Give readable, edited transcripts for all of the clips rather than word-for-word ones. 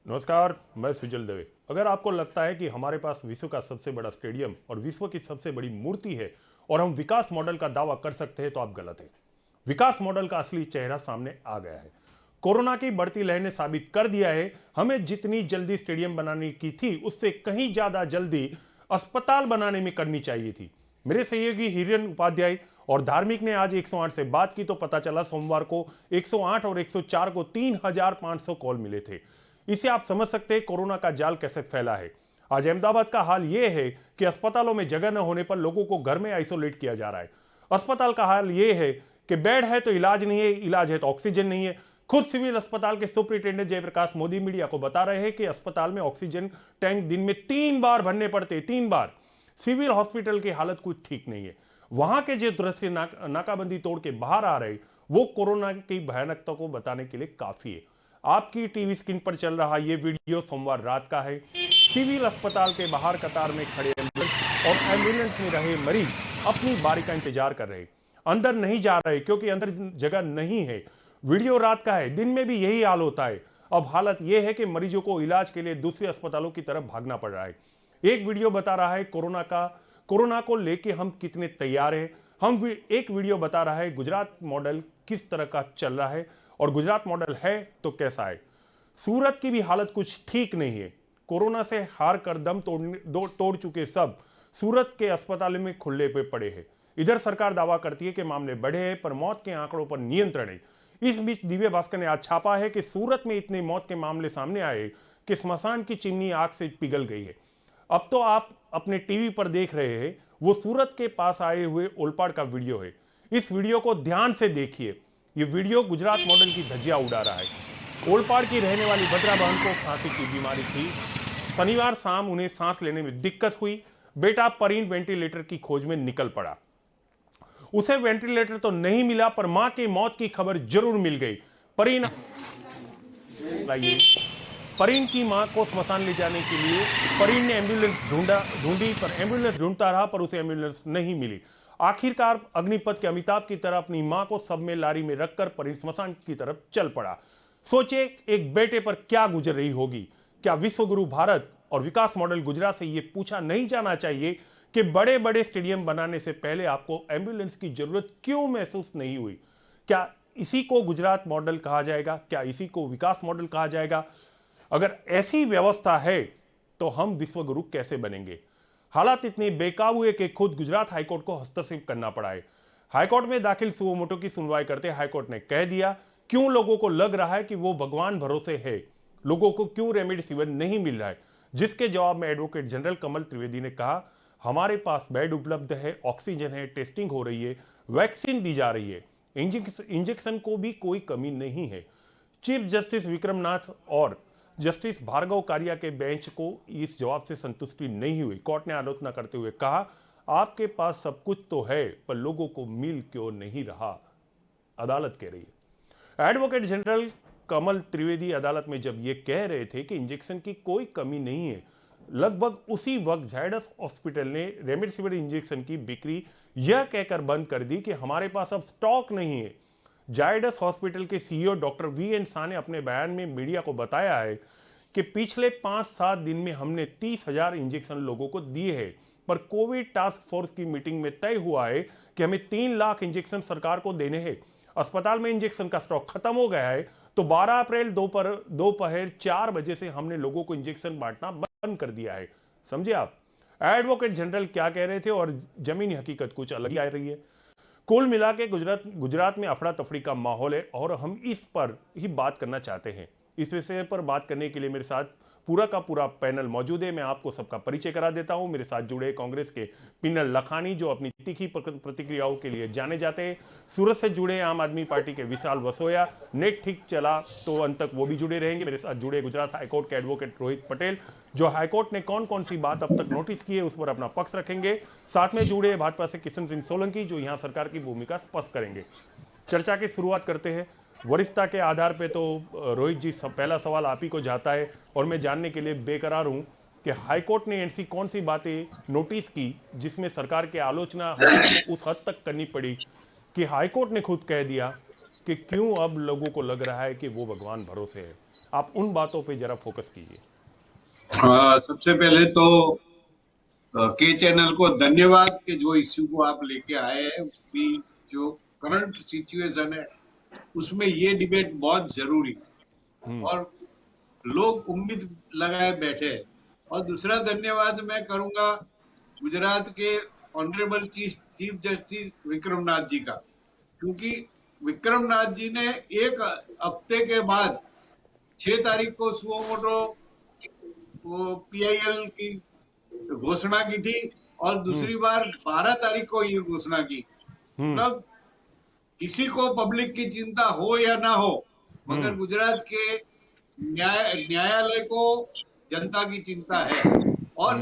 नमस्कार, मैं सुजल दवे। अगर आपको लगता है कि हमारे पास विश्व का सबसे बड़ा स्टेडियम और विश्व की सबसे बड़ी मूर्ति है और हम विकास मॉडल का दावा कर सकते हैं तो आप गलत हैं। विकास मॉडल का असली चेहरा सामने आ गया है। कोरोना की बढ़ती लहर ने साबित कर दिया है, हमें जितनी जल्दी स्टेडियम बनाने की थी उससे कहीं ज्यादा जल्दी अस्पताल बनाने में करनी चाहिए थी। मेरे सहयोगी हिरेन उपाध्याय और धार्मिक ने आज 108 से बात की तो पता चला सोमवार को 108 और 104 को 3500 कॉल मिले थे। इसे आप समझ सकते हैं कोरोना का जाल कैसे फैला है। आज अहमदाबाद का हाल यह है कि अस्पतालों में जगह न होने पर लोगों को घर में आइसोलेट किया जा रहा है। अस्पताल का हाल यह है कि बेड है तो इलाज नहीं है, इलाज है तो ऑक्सीजन नहीं है। खुद सिविल अस्पताल के सुपरिटेंडेंट जयप्रकाश मोदी मीडिया को बता रहे हैं कि अस्पताल में ऑक्सीजन टैंक दिन में 3 बार भरने पड़ते, 3 बार। सिविल हॉस्पिटल की हालत कुछ ठीक नहीं है। वहां के जो दृश्य नाकाबंदी तोड़ के बाहर आ रहे वो कोरोना की भयानकता को बताने के लिए काफी है। आपकी टीवी स्क्रीन पर चल रहा ये वीडियो सोमवार रात का है। सिविल अस्पताल के बाहर कतार में खड़े एम्बुलेंस और एम्बुलेंस में रहे मरीज अपनी बारी का इंतजार कर रहे, अंदर नहीं जा रहे क्योंकि अंदर जगह नहीं है। वीडियो रात का है, दिन में भी यही हाल होता है। अब हालत यह है कि मरीजों को इलाज के लिए दूसरे अस्पतालों की तरफ भागना पड़ रहा है। एक वीडियो बता रहा है कोरोना को लेके हम कितने तैयार हैं। एक वीडियो बता रहा है गुजरात मॉडल किस तरह का चल रहा है और गुजरात मॉडल है तो कैसा है। सूरत की भी हालत कुछ ठीक नहीं है। कोरोना से हार कर दम तोड़ चुके सब सूरत के अस्पतालों में खुले पे पड़े हैं। इधर सरकार दावा करती है कि मामले बढ़े हैं पर मौत के आंकड़ों पर नियंत्रण है। इस बीच दिव्य भास्कर ने आज छापा है कि सूरत में इतने मौत के मामले सामने आए कि स्मशान की चिमनी आग से पिघल गई है। अब तो आप अपने टीवी पर देख रहे हैं, वो सूरत के पास आए हुए ओलपाड़ का वीडियो है। इस वीडियो को ध्यान से देखिए। ये वीडियो गुजरात मॉडल की धज्जियां उड़ा रहा है। ओलपाड़ की रहने वाली भद्रा बहन को खांसी की बीमारी थी। शनिवार शाम उन्हें सांस लेने में दिक्कत हुई। बेटा परीन वेंटिलेटर की खोज में निकल पड़ा। उसे वेंटिलेटर तो नहीं मिला पर मां की मौत की खबर जरूर मिल गई। परीन परीन की मां को स्मशान ले जाने के लिए परीन ने एम्बुलेंस ढूंढी पर एम्बुलेंस ढूंढता रहा पर उसे एम्बुलेंस नहीं मिली। आखिरकार अग्निपथ के अमिताभ की तरह अपनी मां को सब में लारी में रखकर परीन स्मशान की तरफ चल पड़ा। सोचे एक बेटे पर क्या गुजर रही होगी। क्या विश्वगुरु भारत और विकास मॉडल गुजरात से यह पूछा नहीं जाना चाहिए कि बड़े बड़े स्टेडियम बनाने से पहले आपको एम्बुलेंस की जरूरत क्यों महसूस नहीं हुई। क्या इसी को गुजरात मॉडल कहा जाएगा? क्या इसी को विकास मॉडल कहा जाएगा? अगर ऐसी व्यवस्था है तो हम विश्वगुरु कैसे बनेंगे? हालात इतने बेकाबू है कि खुद गुजरात हाईकोर्ट को हस्तक्षेप करना पड़ा है। हाईकोर्ट में दाखिल सुओ मोटो की सुनवाई करते हाईकोर्ट ने कह दिया क्यों लोगों को लग रहा है कि वो भगवान भरोसे है, लोगों को क्यों रेमडेसिविर नहीं मिल रहा है। जिसके जवाब में एडवोकेट जनरल कमल त्रिवेदी ने कहा हमारे पास बेड उपलब्ध है, ऑक्सीजन है, टेस्टिंग हो रही है, वैक्सीन दी जा रही है, इंजेक्शन को भी कोई कमी नहीं है। चीफ जस्टिस विक्रमनाथ और जस्टिस भार्गव कारिया के बेंच को इस जवाब से संतुष्टि नहीं हुई। कोर्ट ने आलोचना करते हुए कहा आपके पास सब कुछ तो है पर लोगों को मिल क्यों नहीं रहा। अदालत कह रही है। एडवोकेट जनरल कमल त्रिवेदी अदालत में जब ये कह रहे थे कि इंजेक्शन की कोई कमी नहीं है, लगभग उसी वक्त जायडस हॉस्पिटल ने रेमडेसिविर इंजेक्शन की बिक्री यह कहकर बंद कर दी कि हमारे पास अब स्टॉक नहीं है। जायडस हॉस्पिटल के CEO doctor V N Shah ने अपने बयान में मीडिया को बताया है कि पिछले 5-7 दिन में हमने 30,000 इंजेक्शन लोगों को दिए हैं पर कोविड टास्क फोर्स की मीटिंग में तय हुआ है कि हमें 3 लाख इंजेक्शन सरकार को देने हैं। अस्पताल में इंजेक्शन का स्टॉक खत्म हो गया है तो 12 अप्रैल दोपहर 4 बजे से हमने लोगों को इंजेक्शन बांटना बंद कर दिया है। समझे आप? एडवोकेट जनरल क्या कह रहे थे और जमीनी हकीकत कुछ अलग ही आ रही है। कुल मिला के गुजरात में अफरा तफरी का माहौल है और हम इस पर ही बात करना चाहते हैं। इस विषय पर बात करने के लिए मेरे साथ पूरा का पूरा पैनल मौजूद है। मैं आपको सबका परिचय करा देता हूं। मेरे साथ जुड़े कांग्रेस के पिनल लखानी जो अपनी तीखी प्रतिक्रियाओं के लिए जाने जाते हैं। सूरत से जुड़े आम आदमी पार्टी के विशाल वसोया, नेट ठीक चला तो अंत तक वो भी जुड़े रहेंगे। मेरे साथ जुड़े गुजरात हाईकोर्ट के एडवोकेट रोहित पटेल जो हाईकोर्ट ने कौन कौन सी बात अब तक नोटिस की है उस पर अपना पक्ष रखेंगे। साथ में जुड़े भाजपा से किशन सिंह सोलंकी जो यहाँ सरकार की भूमिका स्पष्ट करेंगे। चर्चा की शुरुआत करते हैं। वरिष्ठता के आधार पे तो रोहित जी पहला सवाल आप ही को जाता है और मैं जानने के लिए बेकरार हूं कि हाईकोर्ट ने ऐसी कौन सी बातें नोटिस की जिसमें सरकार की आलोचना को उस हद तक करनी पड़ी कि हाईकोर्ट ने खुद कह दिया कि क्यों अब लोगों को लग रहा है कि वो भगवान भरोसे है। आप उन बातों पे जरा फोकस कीजिए। सबसे पहले तो के चैनल को धन्यवाद कि जो इश्यू को आप लेके आए हैं। भी जो करंट सिचुएशन है उसमें ये डिबेट बहुत जरूरी है और लोग उम्मीद लगाए बैठे हैं। और दूसरा धन्यवाद मैं करूंगा गुजरात के ऑनरेबल चीफ जस्टिस विक्रमनाथ जी का, क्योंकि विक्रमनाथ जी ने एक हफ्ते के बाद 6 तारीख को सुओ मोटो पीआईएल की घोषणा की थी और दूसरी बार 12 तारीख को ये घोषणा की। मतलब किसी को पब्लिक की चिंता हो या ना हो, मगर गुजरात के न्यायालय को जनता की चिंता है। और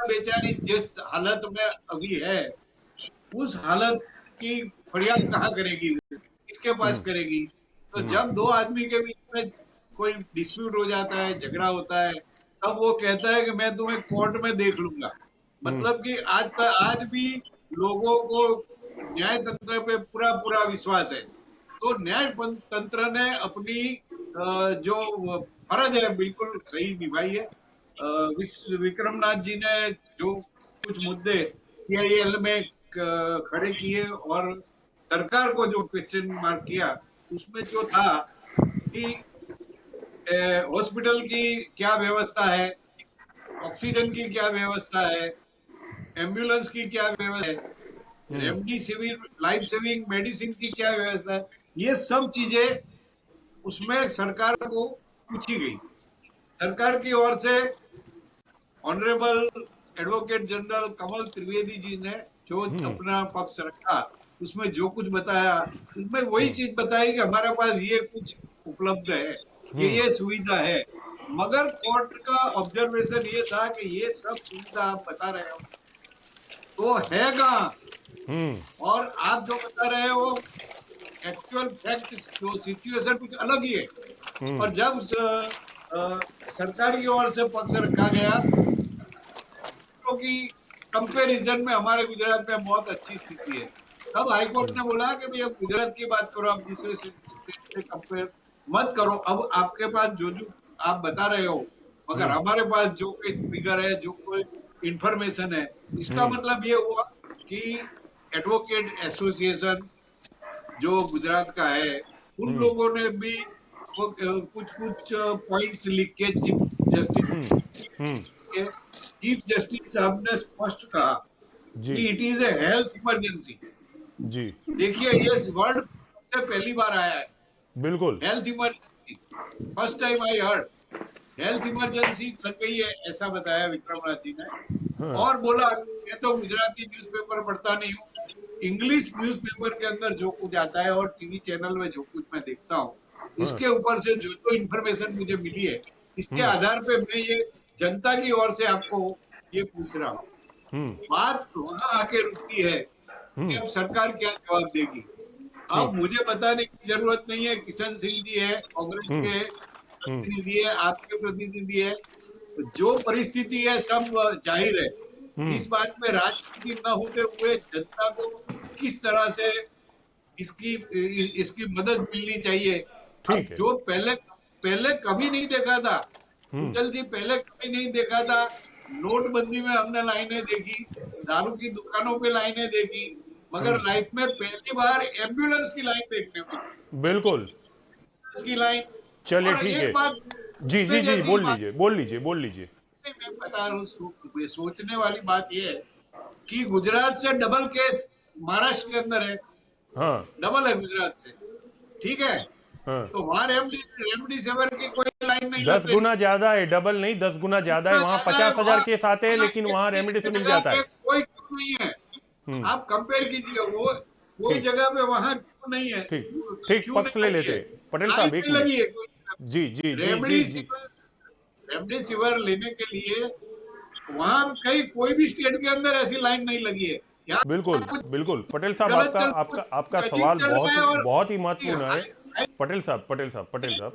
बेचारी जिस हालत में अभी है, उस हालत की फरियाद कहाँ करेगी वो, किसके पास करेगी? तो जब दो आदमी के बीच में कोई डिस्प्यूट हो जाता है, झगड़ा होता है, तब वो कहता है कि मैं तुम्हें कोर्ट में देख लूंगा। मतलब कि आज भी लोगों को न्याय तंत्र पे पूरा पूरा विश्वास है। तो न्याय तंत्र ने अपनी जो फर्ज है बिल्कुल सही निभाई है। विक्रमनाथ जी ने जो कुछ मुद्दे पीआईएल में खड़े किए और सरकार को जो क्वेश्चन मार्क किया, उसमें जो था कि हॉस्पिटल की क्या व्यवस्था है, ऑक्सीजन की क्या व्यवस्था है, एम्बुलेंस की क्या व्यवस्था है, रेमडेसिविर लाइफ सेविंग मेडिसिन की क्या व्यवस्था है, ये सब चीजें उसमें सरकार को पूछी गई। सरकार की ओर से ऑनरेबल एडवोकेट जनरल कमल त्रिवेदी जी ने जो अपना पक्ष रखा, उसमें जो कुछ बताया, उसमें वही चीज बताई कि हमारे पास ये कुछ उपलब्ध है, ये सुविधा है। मगर कोर्ट का ऑब्जर्वेशन ये था कि ये सब सुविधा आप बता रहे हो तो है कहाँ, और आप जो बता रहे हो एक्चुअल फैक्ट जो सिचुएशन कुछ अलग ही है। और जब सरकार की ओर से पक्ष रखा गया, की कंपैरिजन में हमारे गुजरात में बहुत अच्छी स्थिति है। तब हाईकोर्ट ने बोला कि भाई अब गुजरात की बात करो, आप दूसरे स्टेट से कंपेयर मत करो। अब आपके पास जो जो आप बता रहे हो, मगर हमारे पास जो कोई फिगर है, जो कोई इंफॉर्मेशन है, इसका मतलब ये हुआ कि एडवोकेट एसोसिएशन जो गुजरात का है, उन लोगों ने भी कुछ कुछ पॉइंट्स लिख के जस्टिस चीफ जस्टिस साहब ने स्पष्ट कहा जी कि it is a health emergency. जी देखिए ये वर्ड से पहली बार आया है, बिल्कुल। Health emergency. First time I heard health emergency लग गई है, ऐसा बताया विक्रमनाथ जी ने। और बोला मैं तो गुजराती न्यूज़पेपर पढ़ता नहीं हूँ, इंग्लिश न्यूज़पेपर के अंदर जो कुछ आता है और टीवी चैनल में जो कुछ मैं देखता हूँ, इसके ऊपर से जो जो इन्फॉर्मेशन मुझे मिली है, इसके आधार पे मैं ये जनता की ओर से आपको ये पूछ रहा हूँ। बात वहां आके रुकती है कि अब सरकार क्या जवाब देगी। अब ठीक। मुझे बताने की जरूरत नहीं है, किशन सिंह जी है, कांग्रेस के प्रतिनिधि है, आपके प्रतिनिधि है, जो परिस्थिति है सब जाहिर है। इस बात में राजनीति न होते हुए जनता को किस तरह से इसकी इसकी मदद मिलनी चाहिए। अब ठीक है। जो पहले पहले कभी नहीं देखा था, सुजल जी, पहले कभी नहीं देखा था। नोटबंदी में हमने लाइनें देखी, दारू की दुकानों पे लाइनें देखी, मगर लाइफ में पहली बार एम्बुलेंस की लाइन देखने को मिली। बिल्कुल। एम्बुलेंस की लाइन। चलिए और ठीक एक है। बात जी जी सोचने जी, जैसी बोल बात लीजिए बोल लीजिए बोल लीजिए। मैं बता रहा हूँ, सोचने वाली बात यह है कि गुजरात से डबल केस महाराष्ट्र के अंदर है, हाँ डबल है गुजरात से, ठीक है? हाँ। तो वहां रेमडेसिविर की कोई लाइन नहीं लग 10 गुना रही। ज्यादा है, डबल नहीं 10 गुना ज्यादा है। इतना वहां ज्यादा है 50,000 वहां, केस आते हैं वहां लेकिन वहां एक रेमडेसिविर मिल जगह जाता पे है। कोई क्यों नहीं है? आप कंपेयर कीजिए, वो कोई ठीक जगह पे वहां क्यों नहीं है, ठीक ठीक, क्यों पक्ष नहीं ले लगी लेते है? हैं। पटेल लाइन साहब एक नहीं मिनट। लगी है कोई। जी जी जी जी जी। रेमडेसिविर रेमडेसिविर लेने के लिए वहां कहीं कोई भी स्टेट के अंदर ऐसी लाइन नहीं लगी है। यहाँ बिल्कुल कुछ बिल्कुल पटेल साहब, गलत आपका चल आपका आपका कुछ अजीब सवाल चल रहा बहुत है ही और बहुत ही महत्वपूर्ण है। हाई हाई पटेल साहब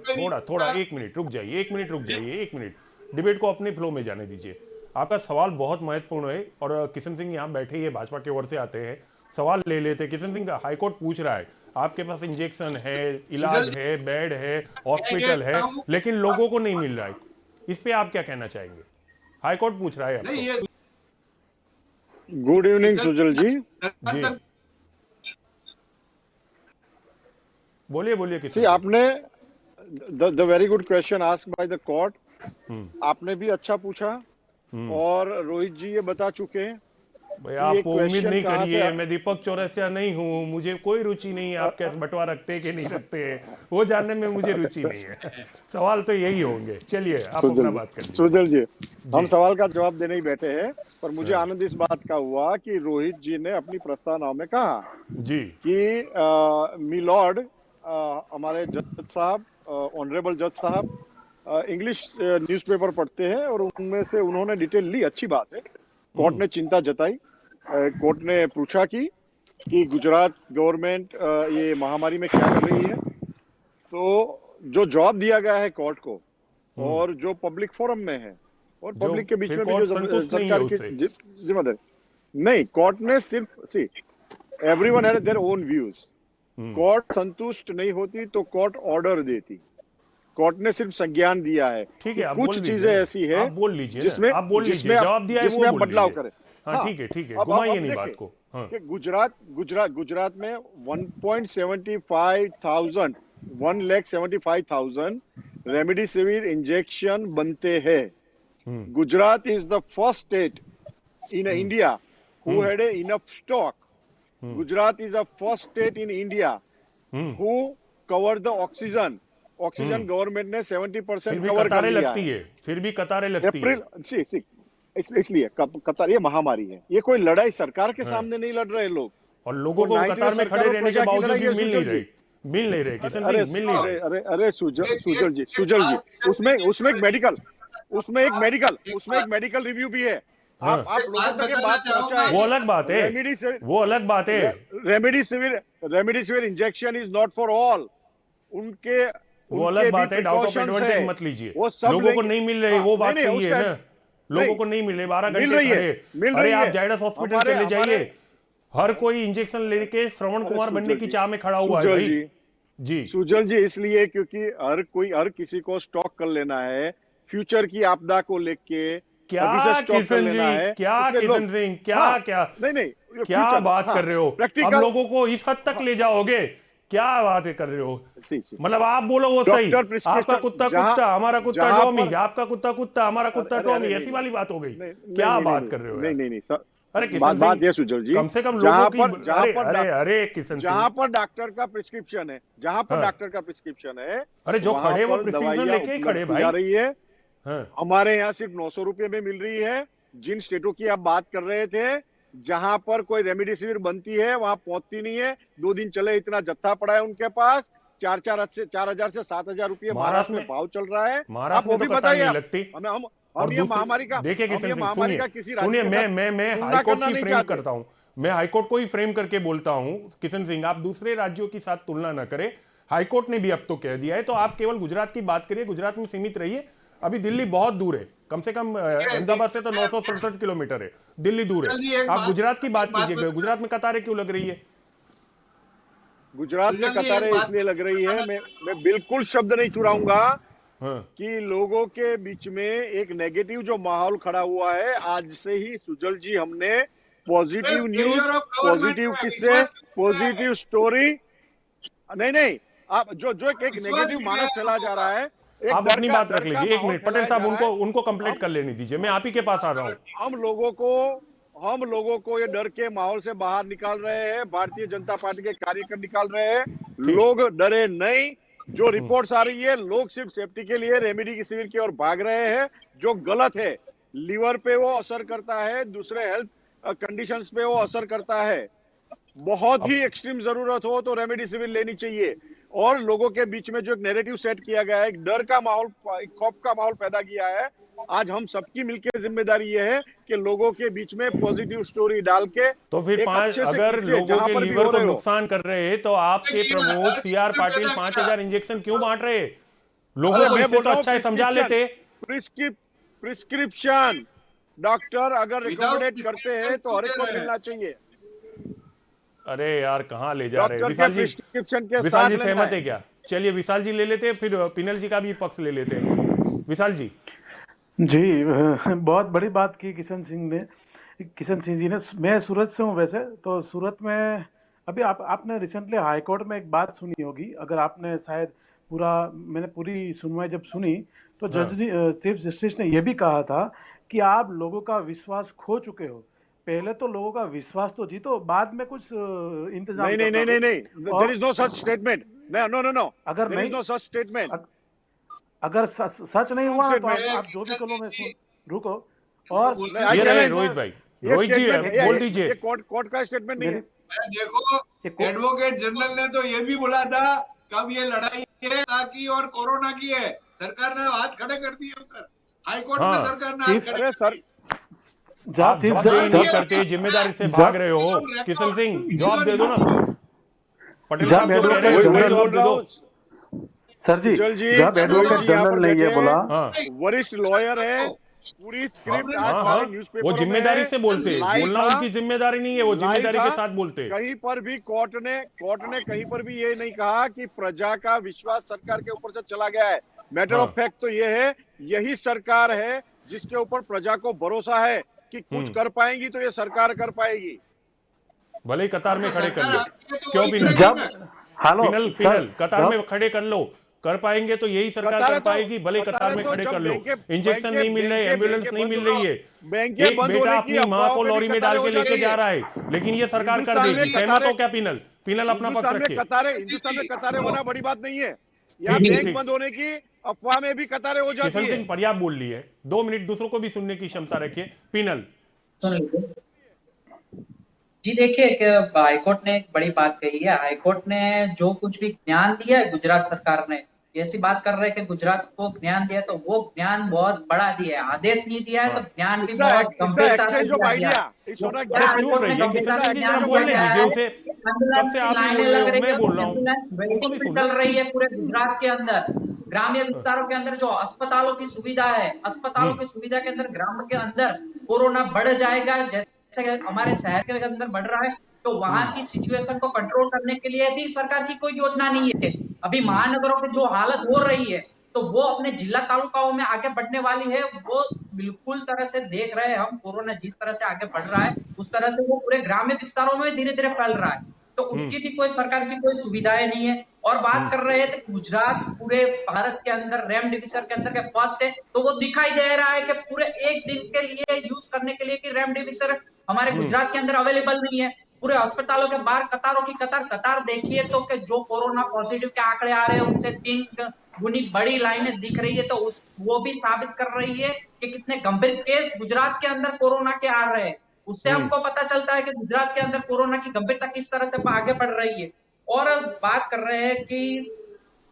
थोड़ा थोड़ा एक मिनट रुक जाइए, एक मिनट रुक जाइए, एक मिनट। डिबेट को अपने फ्लो में जाने दीजिए। आपका सवाल बहुत महत्वपूर्ण है और किशन सिंह यहाँ बैठे, ये भाजपा की ओर से आते हैं सवाल ले लेते। किशन सिंह, हाईकोर्ट पूछ रहा है आपके पास इंजेक्शन है, इलाज सुजल है, बेड है, ये हॉस्पिटल है, काम लेकिन लोगों को नहीं मिल रहा है। इस पे आप क्या कहना चाहेंगे? हाईकोर्ट पूछ रहा है नहीं, आपको। ये गुड इवनिंग सर सुजल जी। जी, तक बोलिए बोलिए सी किशन सिंह। आपने the very good question asked by the court. आपने भी अच्छा पूछा और रोहित जी ये बता चुके हैं भाई कि ये आप उम्मीद क्वेश्चन नहीं कहाँ से करिए, मैं दीपक चौरसिया नहीं हूँ, मुझे कोई रुचि नहीं है आप कैसे बंटवा रखते हैं कि नहीं रखते हैं, वो जानने में मुझे रुचि नहीं है। सवाल तो यही होंगे। चलिए आप अपना सुजल जी, बात कर लीजिए। सुजल जी, हम जी सवाल का जवाब देने ही बैठे हैं। पर मुझे हाँ, आनंद इस बात का हुआ कि रोहित जी ने अपनी प्रस्तावना में कहा जी कि मिलॉर्ड हमारे जज साहब, ऑनरेबल जज साहब इंग्लिश न्यूज़पेपर पढ़ते हैं और उनमें से उन्होंने डिटेल ली। अच्छी बात है। कोर्ट ने चिंता जताई। कोर्ट ने पूछा कि गुजरात गवर्नमेंट ये महामारी में क्या कर रही है। तो जो जवाब दिया गया है कोर्ट को और जो पब्लिक फोरम में है और जो पब्लिक के बीच फिर में भी कोर्ट जो संतुष्ट नहीं है सरकार की उससे। जिम्मेदारी नहीं, कोर्ट ने सिर्फ see everyone had their own views. Court संतुष्ट नहीं होती तो कोर्ट ऑर्डर देती। कोर्ट ने सिर्फ संज्ञान दिया है ठीक कि है, आप बोल कुछ लीजिए चीजें ना, ऐसी है आप बोल लीजिए ना, जिसमें आप बोल लीजिए, जिसमें आप जवाब दिया है वो जिसमें आप बोल बदलाव लीजिए। करें। हाँ हाँ, ठीक है, अब घुमाइए नहीं देखें बात को। हाँ कि गुजरात में 1,75,000 1,75,000 रेमडेसिविर इंजेक्शन बनते हैं। Gujarat is the first state in India who had a enough stock. Gujarat is the first state in India who covered the oxygen. Oxygen government ने फिर 70% भी कवर कर कतारें लिया लगती है। है, फिर भी कतारें लगती है। अप्रैल इसलिए कतार, ये महामारी है, ये कोई लड़ाई सरकार के हाँ। सामने नहीं लड़ रहे लोग। और लोगों और को ना ही तो ये कतार में खड़े सरकार और रहने के प्रजा की बावजूद लड़ाई भी है मिल नहीं सुजल जी। रहे, मिल नहीं रहे किशन अरे सिंह, मिल नहीं रहे। अरे सुजल जी, सुजल जी, उसमें उसमें उसमें एक मेडिकल रिव्यू भी है। हाँ, आप एक लोगों बात तक ये बताना बात चाहूंगा पहुंचाए। वो कि अलग बात है, रेमेडी से वो अलग बात है। Remdesivir injection is not for all. उनके वो अलग उनके भी बात है, डाउट ऑफ प्रिकॉशंस है। एडवांटेज मत लीजिए। वो सब लोगों को लेंगे। नहीं मिल रही, हाँ, वो नहीं बात नहीं सही है उसका ना। लोगों नहीं को नहीं मिल रहे, 12 मिल घंटे रही है, खड़े। मिल अरे रही आप है। जायडस हॉस्पिटल हमारे चले हमारे जाइए, हर कोई इंजेक्शन लेके श्रवण अरे कुमार बनने सुजल की जी, चाह में खड़ा हुआ है सुजल भाई। जी, जी सुजल जी, इसलिए क्योंकि हर किसी को स्टॉक कर लेना है। फ्यूचर की आपदा को लेके अभी से क्या स्टॉक कर किशन लेना जी, है, क्या इसलिए किशन लोग। सिंह, क्या हाँ, क्या नहीं क्या फ्यूचर, बात हाँ कर रहे हो? अब प्रैक्टिकल। लोगों को इस हद तक हाँ, ले जाओगे? क्या बातें कर रहे हो? सी सी मतलब आप बोलो वो सही, डॉक्टर आपका प्रिस्क्रिप्शन कुत्ता जहां कुत्ता हमारा कुत्ता जहां टॉमी, पर आपका कुत्ता कुत्ता हमारा कुत्ता अरे टॉमी, नहीं ऐसी नहीं वाली बात हो गई? नहीं क्या नहीं नहीं बात नहीं कर रहे हो नहीं यार? नहीं नहीं सर, अरे बात किशन बात सिंह, ये सुजल जी, कम से कम लोगों की, अरे अरे अरे किशन सिंह, जहां पर डॉक्टर का प्रिस्क्रिप्शन है, जहां पर हाँ, डॉक्टर का प्रिस्क्रिप्शन है अरे जो वहां खड़े वो पर प्रिस्क्रिप्शन दवाइयां लेके ही उपलब्ध खड़े की जा भाई। रही है। हाँ हमारे यहाँ सिर्फ 900 रुपए में मिल रही है। जिन स्टेटों की आप बात कर रहे थे जहां पर कोई रेमडेसिविर बनती है वहां पहुंचती नहीं है। 2 दिन चले इतना जत्था पड़ा है उनके पास। 4,000 से 7,000 रुपये महाराष्ट्र महाराष्ट्र में में, भाव चल रहा है। आप महाराष्ट्र वो में तो भी कतार बताइए। नहीं आप लगती। हमें और हम ये दूसरी, महामारी का देखिए हम किशन ये सिंह महामारी सुनिए, का किसी राज्य सुनिए, के साथ मैं तुलना हाईकोर्ट करना की नहीं फ्रेम चाहते। करता हूं, मैं हाईकोर्ट को ही फ्रेम करके बोलता हूं। किशन सिंह, आप दूसरे राज्यों के साथ तुलना ना करें। हाईकोर्ट ने भी अब तो कह दिया है, तो आप केवल गुजरात की बात करिए, गुजरात में सीमित रहिए। अभी दिल्ली बहुत दूर है, कम से कम अहमदाबाद से तो 967 किलोमीटर है, दिल्ली दूर है। सुजल जी एक आप गुजरात की बात बात कीजिए, गुजरात में कतारें क्यों लग रही है? गुजरात में सुजल जी एक कतारें बात इसलिए लग रही है, बताना मैं बिल्कुल शब्द नहीं चुराऊंगा हाँ कि लोगों के बीच में एक नेगेटिव जो माहौल खड़ा हुआ है। आज से ही सुजल जी हमने positive news, failure of government positive है, किस्से, विश्वास टूट गया है, पॉजिटिव स्टोरी। नहीं आप जो एक विश्वास नेगेटिव गिर गया मानस है फैला लोगों जा का। रहा है, एक आप अपनी बात रख डर का लीजिए, एक माहौल मिनट पटेल फैलाया साहब, जा रहा उनको है। उनको कंप्लीट हम कर लेने दीजिए, मैं आप ही के पास आ रहा हूं। हम लोगों को हम लोगों को ये डर के माहौल से बाहर निकाल रहे हैं। भारतीय जनता पार्टी के कार्यकर्ता निकाल रहे हैं। ठीक, लोग डरे नहीं। जो रिपोर्ट्स आ रही है, लोग सिर्फ सेफ्टी के लिए रेमडेसिविर की ओर भाग रहे हैं, जो गलत है। लीवर पे वो असर करता है, दूसरे हेल्थ कंडीशंस पे वो असर करता है। बहुत ही अब एक्सट्रीम जरूरत हो तो रेमडेसिविर लेनी चाहिए। और लोगों के बीच में जो एक नैरेटिव सेट किया गया है, एक डर का माहौल, एक खौफ का माहौल पैदा किया है। आज हम सबकी मिलकर जिम्मेदारी ये है कि लोगों के बीच में पॉजिटिव स्टोरी डाल के तो फिर एक पांच, अच्छे से अगर किस्से लोगों जहां के पर भी लीवर हो को रहे हो। नुकसान कर रहे हैं तो आपके कि प्रमुख हर सी चीज आर में पाटिल पैदा किया। 5,000 इंजेक्शन क्यों बांट रहे हैं? लोगों अरे को मैं इससे बोल तो रहा हूँ अच्छा है समझा प्रिस्क्रिप्शन, लेते। प्रिस्क्रिप्शन डॉक्टर अगर विदाउट रिकमेंडेड करते प्रिस्क्रिप्शन हैं तो क्यों हर एक दे को रहे हैं? मिलना चाहिए। अरे यार कहाँ ले जा रहे हैं डॉक्टर के विशाल जी? प्रिस्क्रिप्शन के विशाल साथ जी लेना सहमत है। है क्या? चलिए विशाल जी ले लेते हैं, फिर पिनल जी का भी पक्ष ले लेते हैं। विशाल जी। जी बहुत बड़ी बात की किशन सिंह जी ने। मैं सूरत से हूँ वैसे, तो सूरत में अभी आपने रिसेंटली हाई कोर्ट में एक बात सुनी होगी, अगर आपने शायद मैंने पूरी सुनवाई जब सुनी, तो हाँ चीफ जस्टिस ने यह भी कहा था कि आप लोगों का विश्वास खो चुके हो, पहले तो लोगों का विश्वास तो जीतो, बाद में कुछ इंतजाम नहीं नहीं करना। नहीं नहीं नहीं, देयर और is no such statement. No no no no, अगर देयर इज नहीं, नो सच स्टेटमेंट। अगर सच नहीं हुआ तो स्टेटमेंट। आप जो भी करो, मैं सुन रुको। वो और बोलने आई ये दो। रहे चैलेंज, रोहित भाई। ये रोहित जी स्टेटमेंट है, बोल ये दीजिए। कोर्ट का स्टेटमेंट नहीं मेरी है। देखो, ये को- एडवोकेट जनरल ने तो ये भी बोला था कब ये लड़ाई है की और कोरोना की है, सरकार ने हाथ खड़े कर दिए उधर, हाईकोर्ट में हाँ सरकार ने हाथ चीफ खड़े अरे कर सर, दिए। आप चीफ जवाबदेही नहीं जब करते, जिम्मेदारी से भाग जब रहे हो। On Kishan record, Singh it is जवाब ऑन दे दो ना। यूट्यूब। पटेल जब साहब जो कह रहे हैं एडवोकेट उसका वही जनरल जवाब बोल दे रहा दो। हूँ। सर जी, कुशल जी, जब कुशल एडवोकेट जी यहाँ पर जनरल ने ये बैठे बोला, हाँ वरिष्ठ लॉयर है। पूरी स्क्रिप्ट आपने आज हाँ सारे हाँ, वो न्यूज़पेपरों में जिम्मेदारी है, से बोलते, संसद लाइव बोलना था, उनकी जिम्मेदारी नहीं है, वो लाइव जिम्मेदारी था। के साथ बोलते। कहीं पर भी कोर्ट ने कहीं पर भी ये नहीं कहा कि प्रजा का विश्वास सरकार के ऊपर से चला गया है। मैटर ऑफ हाँ। फैक्ट तो ये है, यही सरकार है जिसके ऊपर प्रजा को भरोसा है कि कुछ कर पाएंगी, तो ये सरकार कर पाएगी। भले ही कतार में तो खड़े कर सरकार लो। आपकी है तो क्यों वही पिनल? करेगी जब ना। हेलो पिनल सर, पिनल कतार जब में खड़े कर लो। कर पाएंगे तो यही सरकार कर पाएगी, भले ही कतार में खड़े कर जब लो। इंजेक्शन नहीं मिल रहे, एम्बुलेंस नहीं मिल रही है। बैंकें एक बंद बेटा होने की अपनी माँ अफवाहों को पे भी लॉरी में कतारें डाल हो के जा लेके रही जा है। रहा है, लेकिन ये सरकार कर हिंदुस्तान में देगी। सहमत हो कतारें क्या पिनल? पिनल अपना पक्ष रखे। हिंदुस्तान में कतारें होना बड़ी बात नहीं है। यहाँ ठीक बैंक ठीक। बंद होने की अफवाह में भी कतारें हो जाती किशन है। सिंह पर्याप्त बोल लिए। 2 मिनट दूसरों को भी सुनने की क्षमता रखिए। पिनल। सुन लीजिए जी, देखिए कि हाईकोर्ट ने एक बड़ी बात कही है। हाईकोर्ट ने जो कुछ भी ज्ञान दिया है गुजरात सरकार ने, ऐसी बात कर रहे हैं कि गुजरात को ज्ञान दिया, तो वो ज्ञान बहुत बड़ा दिया है। आदेश नहीं दिया है तो हाँ ज्ञान भी बहुत इट्स अ गंभीरता से एक्सचेंज ऑफ दिया गया आइडिया, है। इट्स वो नॉट अ क्या अरे ज्ञान। चुप हाईकोर्ट ने रहिए, किशन गंभीरता इट्स अ सिंह से जी एक्सचेंज जरा ज्ञान ऑफ दिया बोलने गया आइडिया। दीजिए है उसे। कि कब एम्बुलेंस से की आप ही लाइनें बोल रहे लग हो, रही मैं है, बोल रहा हूँ। एम्बुलेंस उनको वेटिंग भी में सुनने चल दो। रही है पूरे गुजरात के अंदर। ग्रामीण विस्तारों के अंदर जो अस्पतालों की सुविधा है, अस्पतालों की सुविधा के अंदर ग्राम के अंदर कोरोना बढ़ जाएगा जैसे कि हमारे शहर के अंदर बढ़ रहा है, तो वहां की सिचुएशन को कंट्रोल करने के लिए भी सरकार की कोई योजना नहीं है। अभी महानगरों की जो हालत हो रही है, तो वो अपने जिला तालुकाओं में आगे बढ़ने वाली है। वो बिल्कुल तरह से देख रहे हैं हम, कोरोना जिस तरह से आगे बढ़ रहा है उस तरह से वो पूरे ग्रामीण विस्तारों में धीरे धीरे फैल रहा है। तो उसकी भी कोई सरकार की कोई सुविधाएं नहीं है। और बात कर रहे हैं तो गुजरात पूरे भारत के अंदर रेमडेसिविर के अंदर के फर्स्ट है, तो वो दिखाई दे रहा है कि पूरे एक दिन के लिए यूज करने के लिए कि रेमडेसिविर हमारे गुजरात के अंदर अवेलेबल नहीं है। पूरे अस्पतालों के बाहर कतारों की कतार देखिए तो कि जो कोरोना पॉजिटिव के आंकड़े आ रहे हैं उनसे 3 गुनी बड़ी लाइनें दिख रही है, तो वो भी साबित कर रही है कि कितने गंभीर केस गुजरात के अंदर कोरोना के आ रहे हैं। उससे हमको पता चलता है कि गुजरात के अंदर कोरोना की गंभीरता किस तरह से आगे बढ़ रही है। और बात कर रहे हैं कि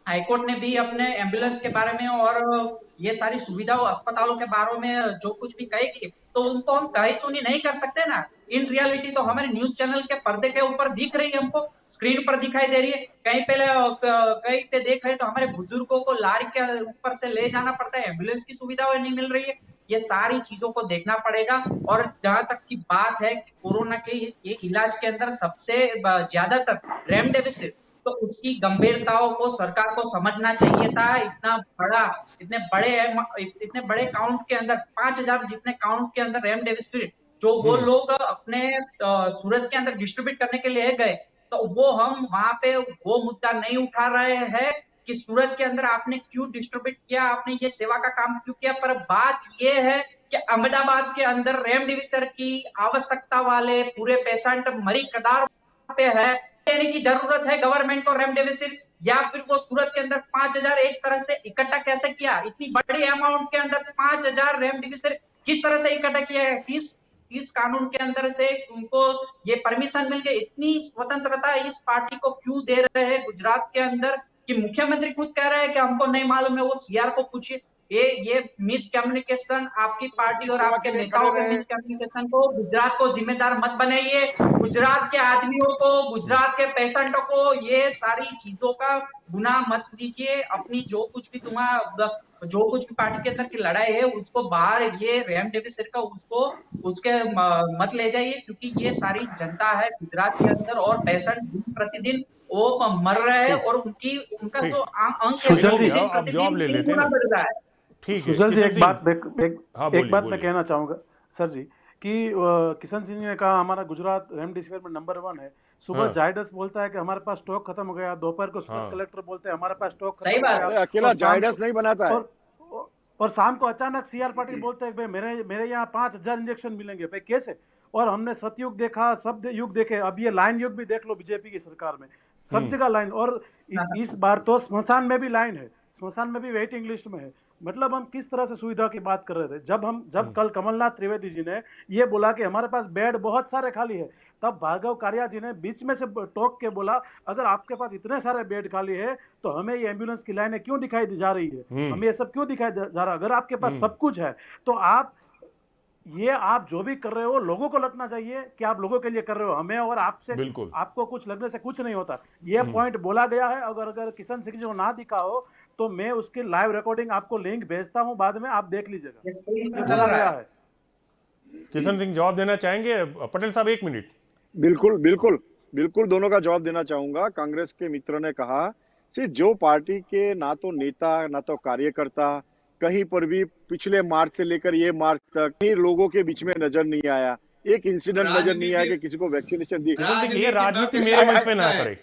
हाईकोर्ट ने भी अपने एम्बुलेंस के बारे में और ये सारी सुविधाओं अस्पतालों के बारे में जो कुछ भी कहेगी, तो उनको हम कहीं सुनी नहीं कर सकते ना। इन रियलिटी तो हमारे न्यूज चैनल के पर्दे के ऊपर दिख रही है, हमको स्क्रीन पर दिखाई दे रही है। कहीं पे देख रहे हैं तो हमारे बुजुर्गों को लारी के ऊपर से ले जाना पड़ता है, एम्बुलेंस की सुविधाएं नहीं मिल रही है। ये सारी चीजों को देखना पड़ेगा। और जहां तक की बात है कोरोना के ये इलाज के अंदर सबसे ज्यादातर रेमडेसिविर, तो उसकी गंभीरताओं को सरकार को समझना चाहिए था। इतने बड़े काउंट के अंदर 5,000 जितने काउंट के अंदर रेमडेसिविर जो वो लोग अपने सूरत के अंदर डिस्ट्रीब्यूट करने के लिए गए, तो वो हम वहां पे वो मुद्दा नहीं उठा रहे हैं कि सूरत के अंदर आपने क्यों डिस्ट्रीब्यूट किया, आपने ये सेवा का काम क्यों किया। पर बात ये है कि अहमदाबाद के अंदर रेमडेसिविर की आवश्यकता वाले पूरे पेशेंट मरी कतार पे है, देने की जरूरत है गवर्नमेंट को रेमडेसिविर, या फिर वो सूरत के अंदर 5,000 एक तरह से इकट्ठा कैसे किया। इतनी बड़ी अमाउंट के अंदर 5,000 रेमडेसिविर किस तरह से इकट्ठा किया है, किस कानून के अंदर से उनको ये परमिशन मिल गई। इतनी स्वतंत्रता इस पार्टी को क्यों दे रहे हैं गुजरात के अंदर कि मुख्यमंत्री खुद कह रहे हैं कि हमको नहीं मालूम है, वो सीआर को पूछिए। ये मिस कम्युनिकेशन आपकी पार्टी और सेवा आपके के लिए नेताओं खड़े के रहे। मिस कम्युनिकेशन को गुजरात को जिम्मेदार मत बनाइए। गुजरात के आदमियों को, गुजरात के पेशेंटों को ये सारी चीजों का गुनाह मत दीजिए। अपनी जो कुछ भी तुम्हारा जो कुछ भी पार्टी के अंदर की लड़ाई है उसको बाहर ये रेमडेसिविर का उसको उसके मत ले जाइए, क्योंकि ये सारी जनता है गुजरात के अंदर और पेशेंट दिन प्रतिदिन वो मर रहे हैं ठीक और उनका ठीक जो अंक है सुजल वो जी, दिन आप जवाब प्रतिदिन ले 3 लेते हैं गुना ना। बढ़ रहा है। ठीक है सुजल जी, किशन एक सिंह। बात हाँ एक बात मैं बोलिए। कहना चाहूंगा सर जी कि किशन सिंह ने कहा हमारा गुजरात रेमडेसिविर में नंबर 1 है। सुबह हाँ जायडस बोलता है कि हमारे पास स्टॉक खत्म हो गया, दोपहर को सूरत हाँ कलेक्टर बोलते हैं हमारे पास स्टॉक सही खत्म हो बात गया, है। अरे अकेला और शाम जायडस को नहीं बनाता है। और और शाम को अचानक सीआर पाटिल बोलते हैं भाई मेरे मेरे यहाँ 5,000 इंजेक्शन मिलेंगे। भाई कैसे? और हमने सतयुग देखा, सब युग देखे, अब ये लाइन युग भी देख लो बीजेपी की सरकार में, सब जगह लाइन। और इस बार तो स्मशान में भी लाइन है, स्मशान में भी वेटिंग लिस्ट में है। मतलब हम किस तरह से सुविधा की बात कर रहे थे जब कल कमलनाथ त्रिवेदी जी ने ये बोला कि हमारे पास बेड बहुत सारे खाली है, तब भार्गव कारिया जी ने बीच में से टोक के बोला अगर आपके पास इतने सारे बेड खाली है तो हमें ये एम्बुलेंस की लाइनें क्यों दिखाई जा रही है, हमें ये सब क्यों दिखाई जा रहा है? अगर आपके पास सब कुछ है तो आप जो भी कर रहे हो लोगों को लगना चाहिए कि आप लोगों के लिए कर रहे हो। हमें और आपसे बिल्कुल। आपको कुछ लगने से कुछ नहीं होता। ये पॉइंट बोला गया है। अगर किशन सिंह जी को ना दिखा हो तो मैं उसकी लाइव रिकॉर्डिंग आपको लिंक भेजता हूं, बाद में आप देख लीजिएगा, ये स्क्रीन ये पर चल बोला रहा गया है। है। किशन सिंह जवाब देना चाहेंगे? पटेल साहब 1 मिनट। बिल्कुल बिल्कुल बिल्कुल दोनों का जवाब देना चाहूंगा। कांग्रेस के मित्र ने कहा सिर्फ जो पार्टी के ना तो नेता ना तो कार्यकर्ता कहीं पर भी पिछले मार्च से लेकर ये मार्च तक कहीं लोगों के बीच में नजर नहीं आया, एक इंसिडेंट नजर नहीं आया राजनीति कि किसी को वैक्सीनेशन दी। किशन सिंह ये राजनीति राजनीति तब मेरे मंच पे करता ना है। करे।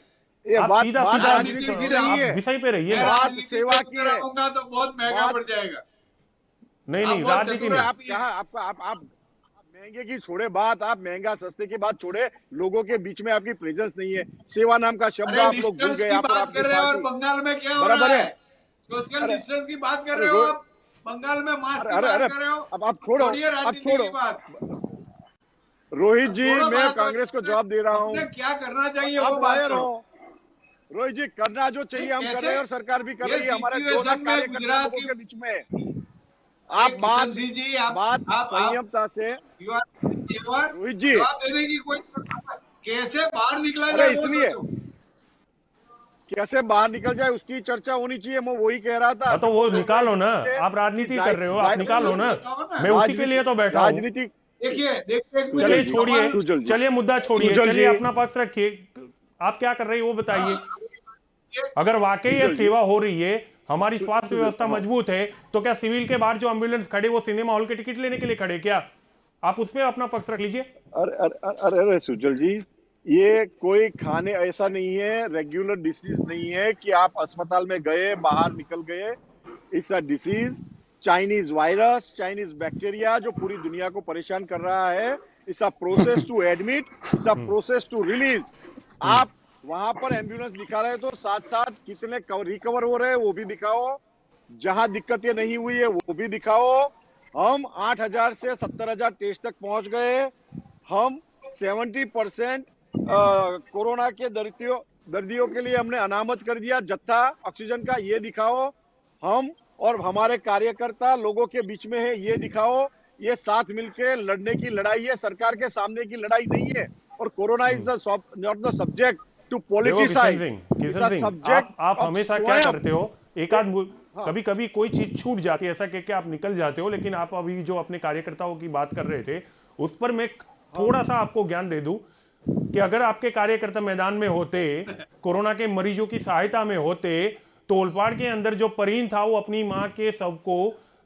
ये आप बात सीधा बात सीधा राजनीति की नहीं आप है, विषय पे रहिए मैं ना। बात राजनीति सेवा पे की उतर है। आऊंगा तो बहुत महंगा बात पड़ जाएगा। नहीं आप नहीं बहुत राजनीति चतुर है, नहीं। आप क्या आपका आप महंगे की छोड़े बात, आप महंगा सस्ते की बात छोड़े, लोगों के बीच में आपकी प्रेजेंस नहीं है। सेवा नाम का शब्द अरे आप लोग भूल डिस्टेंस गए, की आप और बात आपकी कर रहे हो और पार्टी। बंगाल में क्या हो रहा बराबर है। है? सोशल अरे डिस्टेंस की बात कर अरे रहे हो आप, बंगाल में मास्क अरे की अरे बात अरे कर रहे हो। अब आप छोड़ो, छोड़िए अब राजनीति की छोड़ो बात, रोहित अब जी, छोड़ो मैं बात। और कांग्रेस को जवाब दे रहा हूँ। अपने क्या करना चाहिए आप वो बात लॉयर करो। हो रोहित जी, करना जो नहीं चाहिए हम कर कैसे, रहे हैं और सरकार भी कर ये रही है। हमारे 2 लाख सिचुएशन में कार्यकर्ता गुजरात लोगों की। के बीच में। अरे आप किशन बात सिंह जी, बात आप संयमता से। यू आर रोहित जी, जवाब देने की कोई जरूरत नहीं। कैसे बाहर निकला अरे जाए वो इसलिए सोचो। कैसे बाहर निकल जाए उसकी चर्चा होनी चाहिए। मैं वही कह रहा था, हाँ तो मेरे वो को बोल रहे निकालो ना। थे आप कि राजनीति कर रहे हो, आप अरे निकालो ना। बताओ ना। मैं उसी के लिए तो बैठा हूँ। राजनीति। देखिए देखिए एक चलिए मिनट, छोड़िए, सुजल जी, चलिए मुद्दा छोड़िए, सुजल चलिए जी, अपना पक्ष रखिए। आप क्या कर रहे हैं वो बताइए। ये अगर वाकई ये सुजल जी, सेवा हो रही है, हमारी स्वास्थ्य सुजल, व्यवस्था हाँ। मजबूत है, तो क्या सिविल के बाहर जो एम्बुलेंस खड़े वो सिनेमा हॉल के टिकट लेने के लिए खड़े क्या? आप उसमें अपना पक्ष रख लीजिए। अरे अरे अरे अरे सुजल जी, ये कोई खाने ऐसा नहीं है, रेगुलर डिसीज नहीं है कि आप अस्पताल में गए बाहर निकल गए। It's a disease, Chinese virus, Chinese bacteria जो पूरी दुनिया को परेशान कर रहा है। It's a process to admit, it's a process to release. आप वहां पर एम्बुलेंस दिखा रहे हो तो साथ साथ कितने रिकवर हो रहे हैं वो भी दिखाओ, जहां दिक्कतें नहीं हुई है वो भी दिखाओ। हम 8,000 से 70,000 टेस्ट तक पहुंच गए। हम 70% कोरोना के दर्दियों के लिए हमने अनामत कर दिया जत्था ऑक्सीजन का, ये दिखाओ। हम और हमारे कार्यकर्ता लोगों के बीच में है, ये दिखाओ। ये साथ मिलकर लड़ने की लड़ाई है, सरकार के सामने की लड़ाई नहीं है। और corona is the not the subject to देखो पॉलिटिसाइज, इट्स किशन अ सिंह सब्जेक्ट आप ऑफ हमेशा क्या स्वयं। करते हो, एक आध हाँ। कभी कभी कोई चीज छूट जाती है ऐसा कह के आप निकल जाते हो, लेकिन आप अभी जो अपने कार्यकर्ताओं की बात कर रहे थे उस पर मैं थोड़ा सा आपको ज्ञान दे दूं कि अगर आपके कार्यकर्ता मैदान में होते, कोरोना के मरीजों की सहायता में होते, तो ओलपाड़ के अंदर जो परीन था वो अपनी मां के शव को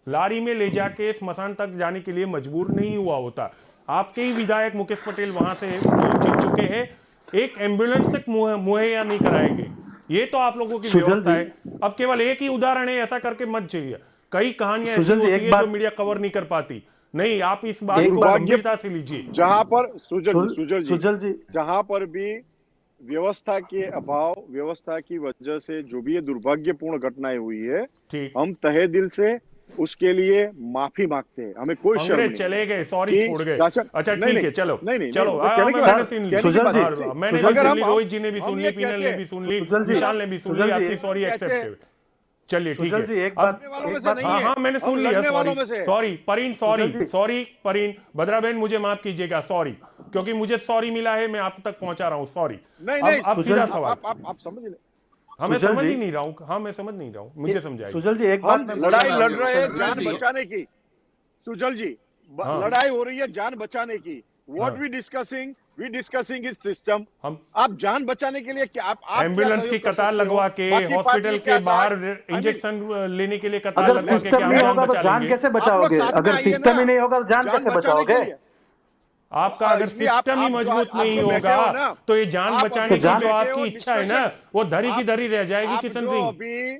लारी में ले जाके स्मशान तक जाने के लिए मजबूर नहीं हुआ होता। आपके ही विधायक मुकेश पटेल वहां से वोट जीत चुके हैं, एक एम्बुलेंस तक मुहैया नहीं कराएंगे। ये तो आप लोगों की सुजल व्यवस्था जी, है। अब केवल एक ही उदाहरण है, ऐसा करके मत चाहिए। कई कहानियां ऐसी सुजल जी, होती एक है जो बात मीडिया कवर नहीं कर पाती। नहीं, आप इस बात एक को बात गंभीरता से लीजिए। जहां पर सुजल जी, सुजल जी, जहां पर भी व्यवस्था के अभाव, व्यवस्था की वजह से जो भी ये दुर्भाग्यपूर्ण घटनाएं हुई है, ठीक। हम तहे दिल से उसके लिए माफी मांगते हैं। हमें कोई शर्म अंग्रेज नहीं चले है गए, सॉरी कि छोड़ गए। शासन। अच्छा नहीं ठीक नहीं है, चलो नहीं नहीं चलो। नहीं, वो कहने की मैंने बात, सुन ली। कहने की सुजल बात जी, है। हाँ, मैंने भी अगर सुन ली, रोहित जी ने भी हम सुन ये ली, पीनल ने भी सुन ली, सुजल जी, विशाल ने भी सुन ली, सुजल जी, आपकी सॉरी कहते हैं, एक्सेप्टेड। चलिए ठीक सुजल जी, है। एक अब बात, वालों में एक से बात, नहीं हाँ है, हाँ मैंने हम सुन लिया, लड़ने वालों सॉरी में से। सॉरी परीन, सुजल सॉरी जी, सॉरी परीन, भद्रा बहन मुझे माफ कीजिएगा, सॉरी, क्योंकि मुझे सॉरी मिला है, मैं आप तक पहुंचा रहा हूँ, सॉरी। नहीं नहीं अब सुजल सीधा जी, सवाल। आप समझ ले। मैं सुजल समझ जी, ही नहीं रहा हूँ। हाँ, मैं समझ नहीं रहा हूँ, मुझे समझाइए। सुजल जी एक बात हम मैं लड़ाई बोलूंगा। लड़ रहे हैं संजय जान जी। बचाने की। सुजल जी, हाँ लड़ाई हो रही है जान बचाने की। व्हाट हाँ, वी डिस्कसिंग इज सिस्टम। हम आप जान बचाने के लिए क्या आप क्या एम्बुलेंस की सहयोग कर कतार सकते हो? लगवा के बाकी हॉस्पिटल पार्टी के क्या साथ? बाहर आई मीन इंजेक्शन लेने के लिए कतार अगर लगवा के सिस्टम क्या हम नहीं जान होगा तो बचा जान लेंगे? कैसे आप लोग बचाओगे? साथ में अगर आइए सिस्टम ना, ही नहीं होगा तो जान जान कैसे बचाने के बचाओगे? लिए। आपका अगर इसलिए आप सिस्टम ही जो मजबूत आप नहीं जो बैठे हो होगा ना, तो ये जान आप बचाने अभी की जो जो बैठे आपकी हो इच्छा है ना, डिस्कशन, वो धरी की आप धरी रह जाएगी। आप किशन जो सिंह, अभी आप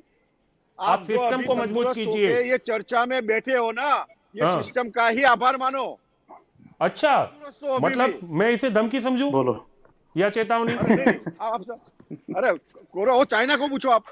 आप जो सिस्टम अभी को मजबूत तंदुरुस्त कीजिए। होके ये चर्चा में बैठे हो ना, ये हाँ, सिस्टम का ही आभार मानो। अच्छा, तंदुरुस्त हो अभी भी। मतलब मैं इसे धमकी समझूं बोलो। या चेतावनी? अरे नहीं नहीं, अरे वो चाइना को पूछो आप।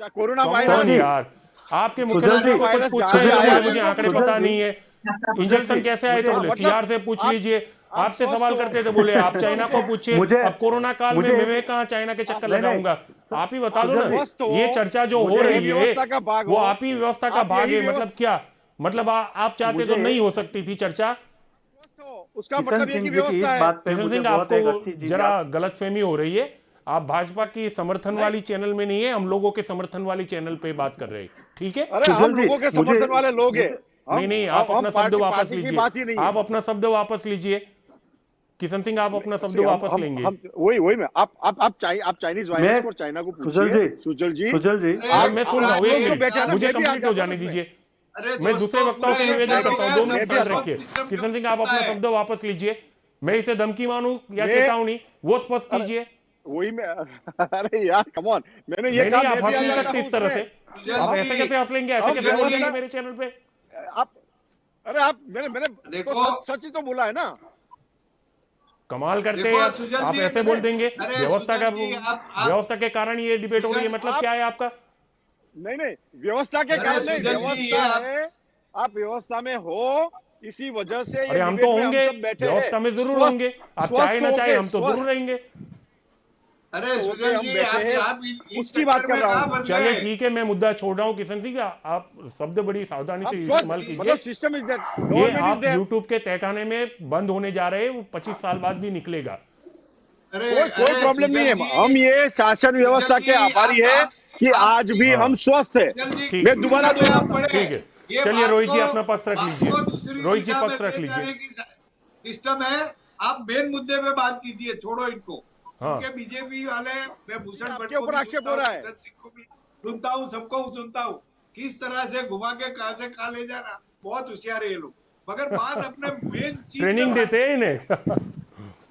कोरोना कम सर वायरस, ऑन जी, यार, आपके सुजल मुख्यमंत्री कोरोना जी, को कुछ वायरस पूछना जहां है से तो आया बोले था मुझे उनको आंकड़े पूछो। पता सुजल जी, नहीं है। सुजल इंजेक्शन जी, कैसे आए तो मुझे बोले मतलब सीआर से पूछ आप लीजिए। आप आपसे स्वस्थ सवाल हो, करते थे, बोले आप चाइना स्वस्थ को हो, पूछिए। मुझे अब कोरोना काल में मुझे मैं कहाँ चाइना के चक्कर नहीं नहीं, लगाऊंगा? आप ही बता दो आप सुजल ना। जी, स्वस्थ ये हो, चर्चा जो हो यही रही है व्यवस्था का भाग वो हो। आप ही व्यवस्था का आप भाग यही है, व्यवस्था मतलब क्या? मतलब आप चाहते तो मुझे नहीं हो सकती थी चर्चा? स्वस्थ हो, उसका किशन मतलब ये कि सिंह जी की व्यवस्था इस है। बात पे किशन मुझे सिंह, बहुत आपको एक अच्छी चीज जरा याद। गलतफहमी हो रही है। आप भाजपा की समर्थन नहीं, वाली चैनल में नहीं है, हम लोगों के समर्थन वाली चैनल पे बात कर रहे हैं, ठीक है? अरे सुजल हम जी, लोगों के मुझे समर्थन वाले लोग हैं। मुझे नहीं हम नहीं, आप हम अपना शब्द पार्टी वापस पार्टी की लीजिए। बात ही नहीं है। आप अपना शब्द वापस लीजिए। किशन सिंह, आप अपना शब्द See, वापस लेंगे। हम वही में आप चाइनीज मैं वायरस को और चाइना को सुजल पूछिए। जी, सुजल जी, सुजल जी, अरे मैं सुन पूरा रहा हूँ, एक लोग तो एक मिनट, बैठे हैं साथ, ना, मुझे मैं भी आ कंप्लीट हो जाता हूँ जाने उसमें। दीजिए। अरे मैं दूसरे दोस्तों, वक्ताओं पूरा से एक निवेदन साल हो करता हूँ, गया, 2 मैं मिनट भी शांत आता हूँ। सब रखिए। सिस्टम किशन सिंह, आप होता अपना है। शब्द वापस लीजिए। मैं इसे धमकी मानूं या मैं चेतावनी, वो स्पष्ट अरे कीजिए। वही में अरे यार कम ऑन, मैंने ये नहीं कहा नहीं, आप मैं भी हंस आ नहीं जाता सकते हूँ इस तरह उसमें। से। सुजल आप ऐसे जी, कैसे हंस लेंगे? ऐसे हम कैसे बोल देंगे व्यवस्था, मेरे चैनल पे? आप अरे आप मैंने तो देखो सच ही तो बोला है ना। कमाल करते हैं देखो यार, सुजल आप जी, ऐसे मैंने बोल देंगे। अरे व्यवस्था सुजल का, जी, आप व्यवस्था के कारण ये डिबेट हो रही है, सुजल, मतलब क्या आप है आपका? नहीं नहीं, व्यवस्था के अरे कारण नहीं, सुजल जी, ये व्यवस्था आप, है। आप व्यवस्था में हो, इसी वजह से ये अरे हम तो डिबेट में हम होंगे, सब बैठे हैं। व्यवस्था में जरूर स्वस्थ होंगे। आप चाहे स्वस्थ ना चाहे, होके हम तो जरूर रहेंगे। अरे होके सुजल हम जी, बैठे हैं, आप इन उसकी बात चक्कर कर में रहा हूं कहाँ मैं। फंस चलिए गए? ठीक है, मैं मुद्दा छोड़ रहा हूँ। किशन सिंह, आप शब्द बड़ी सावधानी से आप सुजल इस्तेमाल स्वस्थ जी, कीजिए। मतलब सिस्टम इज देयर, ये गवर्नमेंट इज आप देयर। YouTube के तहखाने में बंद होने जा रहे हैं, वो 25 साल बाद भी निकलेगा। अरे कोई अरे प्रॉब्लम नहीं सुजल है। जी, हम ये शासन सुजल व्यवस्था के जी, आभारी है कि आप आज भी प्लीज, हाँ, हम स्वस्थ है। सुजल जी ठीक मैं है, दोबारा मीडिया में आप दोहराता हूं। पढ़े। ठीक है। ये चलिए रोहित जी, अपना पक्ष रख बात लीजिए। को दूसरी रोहित जी, दिशा में पक्ष रख ले लीजिए। जाने की सिस्टम है। आप मेन मुद्दे पे बात कीजिए, छोड़ो इनको। हाँ, उनके बीजेपी वाले, मैं ये भूषण भट्ट आपके को ऊपर भी आक्षेप सुनता हो हूँ, रहा है। किशन सिंह को भी सुनता हूँ, सबको सुनता हूँ, किस तरह से घुमा के कहां से कहां ले जाना। बहुत होशियार है ये लोग, मगर बात अपने मेन चीज पे ट्रेनिंग बात देते हैं कीजिए। इन्हें।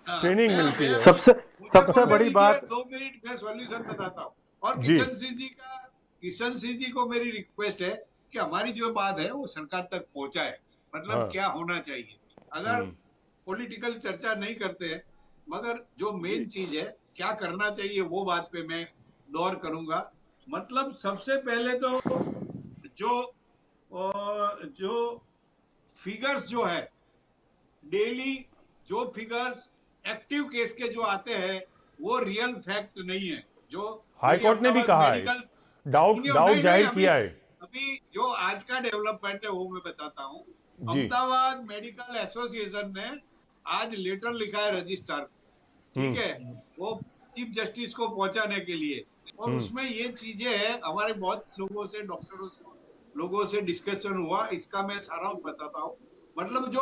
हाँ, ट्रेनिंग मैं मिलती है। अभी, सबसे मुझे सबसे बोलने बड़ी दीजिए, बात, 2 मिनट में सॉल्यूशन बताता हूँ। और जी, किशन सिंह जी को मेरी रिक्वेस्ट है कि हमारी जो बात है वो सरकार तक पहुंचाए। मतलब हाँ, क्या होना चाहिए। अगर हम्म, पॉलिटिकल चर्चा नहीं करते हैं, मगर जो जी मेन चीज है क्या करना चाहिए, वो बात पे मैं दौर करूंगा। मतलब सबसे पहले तो जो जो फिगर्स जो है डेली, जो फिगर्स एक्टिव केस के जो आते हैं, वो रियल फैक्ट नहीं है। जो हाई मेरी कोर्ट ने भी अहमदाबाद कहा है, मेडिकल, डाउट सुनिए, डाउट नहीं नहीं, जाहिर अभी किया है। अभी जो आज का डेवलपमेंट है वो मैं बताता हूँ। जी, अहमदाबाद मेडिकल एसोसिएशन ने आज लेटर लिखा है रजिस्ट्रार को, ठीक हम्म, है, वो चीफ जस्टिस को पहुंचाने के लिए। और हम्म, उसमें ये चीजें हैं, हमारे बहुत लोगों से, डॉक्टरों से, लोगों से डिस्कशन हुआ, इसका मैं सारांश बताता हूँ। मतलब जो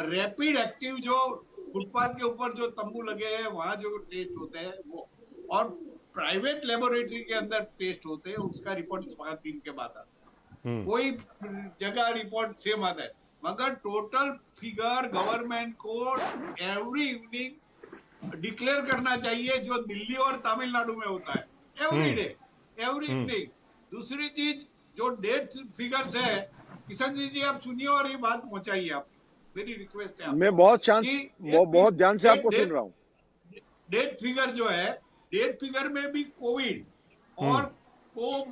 रैपिड एक्टिव, जो फुटपाथ के ऊपर जो तंबू लगे हैं वहां जो टेस्ट होते हैं वो, और प्राइवेट लेबोरेटरी के अंदर टेस्ट होते हैं, उसका रिपोर्ट 5 दिन के बाद आता है। हम्म, कोई जगह रिपोर्ट सेम आता है, मगर टोटल फिगर गवर्नमेंट को एवरी इवनिंग डिक्लेयर करना चाहिए, जो दिल्ली और तमिलनाडु में होता है एवरी हम्म, डे, एवरी हम्म, इवनिंग। दूसरी चीज, जो डेथ फिगर्स है, किशन जी आप सुनिए और ये बात पहुंचाइए। आप, मेरी रिक्वेस्ट है मैं आपको बहुत शांत, कि बहुत ध्यान से आपको सुन डेथ रहा हूँ। डेथ फिगर जो है, डेथ फिगर में भी कोविड हम्म, और को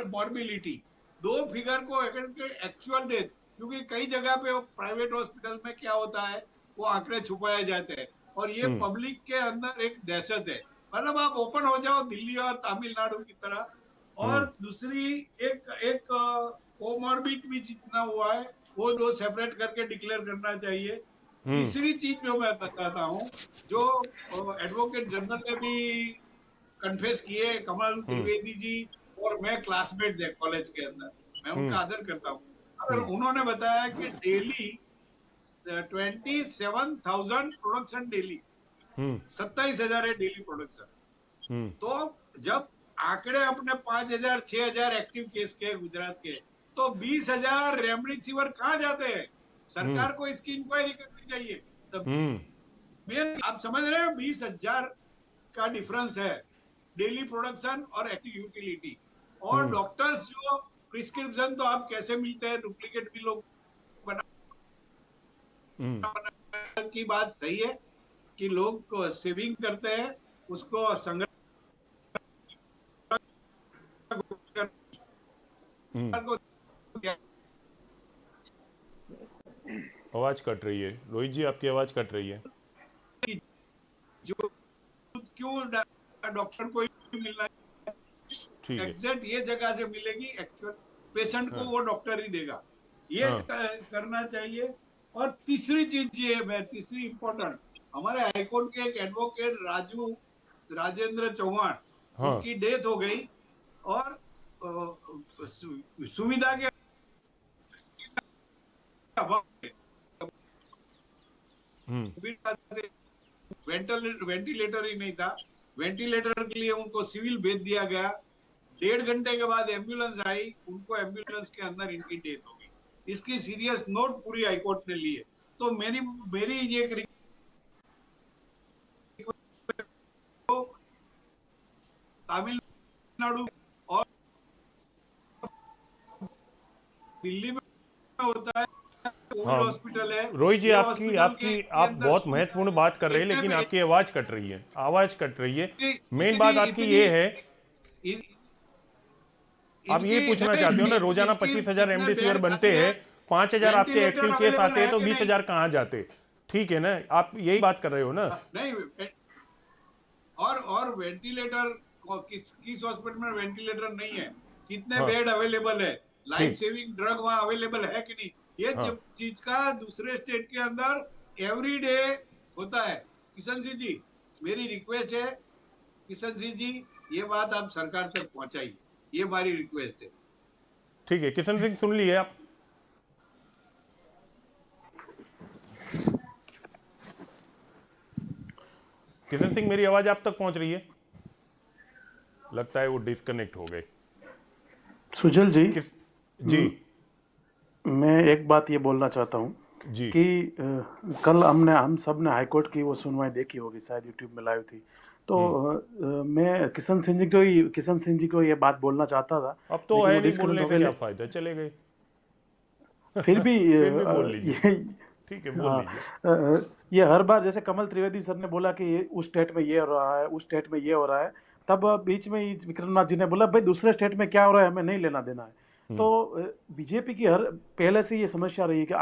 मॉर्बिलिटी, दो फिगर को एक्चुअल डेथ, क्योंकि कई जगह पे प्राइवेट हॉस्पिटल में क्या होता है, वो आंकड़े छुपाए जाते हैं, और ये हम्म, पब्लिक के अंदर एक दहशत है। मतलब आप ओपन हो जाओ दिल्ली और तमिलनाडु की तरह। और हम्म, दूसरी, एक एक कोमॉर्बिड भी जितना हुआ है वो दो सेपरेट करके डिक्लेयर करना चाहिए। हम्म, तीसरी चीज जो मैं बताता हूँ, जो एडवोकेट जनरल ने भी कन्फेस किए, कमल त्रिवेदी जी और मैं क्लासमेट थे कॉलेज के अंदर, मैं उनका आदर करता हूँ। अगर उन्होंने बताया कि डेली 27,000 प्रोडक्शन डेली, 27,000 है डेली प्रोडक्शन। तो जब आंकड़े अपने 5,000 6,000 एक्टिव केस के गुजरात के, तो 20,000 रेमडेसिविर कहाँ जाते हैं? सरकार को इसकी इंक्वायरी करनी चाहिए। तब आप समझ रहे हैं 20,000 का डिफरेंस है डेली प्रोडक्शन और एक्टिव यूटिलिटी। और डॉक्टर्स जो प्रिस्क्रिप्शन तो आप कैसे मिलते हैं, डुप्लीकेट भी लोग बना की बात सही है कि लोग सेविंग करते हैं, उसको संग्रह आवाज कट रही है रोहित जी, आपकी आवाज कट रही है। जो क्यों डॉक्टर को मिलना, ठीक है। एग्जैक्ट ये जगह से मिलेगी, एक्चुअल पेशेंट को वो डॉक्टर ही देगा, ये करना चाहिए। और तीसरी चीज ये है, तीसरी इंपॉर्टेंट, हमारे हाईकोर्ट के एक एडवोकेट राजेंद्र चौहान, उनकी डेथ हो गई और सुविधा के अभाव वेंटिलेटर ही नहीं था, वेंटिलेटर के लिए उनको सिविल भेज दिया गया। 1.5 घंटे के बाद एम्बुलेंस आई, उनको एम्बुलेंस के अंदर इनकी डेथ हो गई। इसकी सीरियस नोट पूरी हाईकोर्ट ने ली है। तो मेरी ये तमिलनाडु और दिल्ली में होता है, कोविड हॉस्पिटल है रोहित जी, ये आपकी हॉस्पिटल आपकी के आप अंदर बहुत महत्वपूर्ण बात कर रहे हैं, लेकिन आपकी आवाज कट रही है, आवाज कट रही है। मेन बात आपकी ये है, आप ये पूछना चाहते हो ना, रोजाना 25,000 रेमडेसिविर बनते हैं, 5,000 आपके एक्टिव केस आते हैं, तो 20,000 कहाँ जाते? ठीक है ना, आप यही बात कर रहे हो ना? नहीं, और वेंटिलेटर किस हॉस्पिटल में वेंटिलेटर नहीं है, कितने बेड अवेलेबल है, लाइफ सेविंग ड्रग वहां अवेलेबल है कि नहीं, ये चीज का दूसरे स्टेट के अंदर एवरी डे होता है। किशन सिंह जी, मेरी रिक्वेस्ट है, किशन सिंह जी, ये बात आप सरकार तक पहुंचाइए, ये हमारी रिक्वेस्ट है। ठीक है, किशन सिंह सुन लिए आप? किशन सिंह, मेरी आवाज आप तक पहुंच रही है? लगता है वो डिस्कनेक्ट हो गए। सुजल जी, जी मैं एक बात ये बोलना चाहता हूँ जी कि कल हम सब ने हाईकोर्ट की वो सुनवाई देखी होगी, शायद यूट्यूब में लाइव थी। तो मैं किशन सिंह जी को ये बात बोलना चाहता था, अब तो लेकिन है वो नहीं, डिस्कनेक्ट बोलने हो से गए। क्या फायदा, चले गए। फिर भी फिर भी बोल लीजिए, ठीक है, बोल लीजिए। ये हर बार जैसे कमल त्रिवेदी सर ने बोला कि उस स्टेट में ये हो रहा है, उस स्टेट में ये हो रहा है, तब बीच में ही विक्रमनाथ जी ने बोला भाई दूसरे स्टेट में क्या हो रहा है हमें नहीं लेना देना है। तो बीजेपी की पहले से ये समस्या रही है कि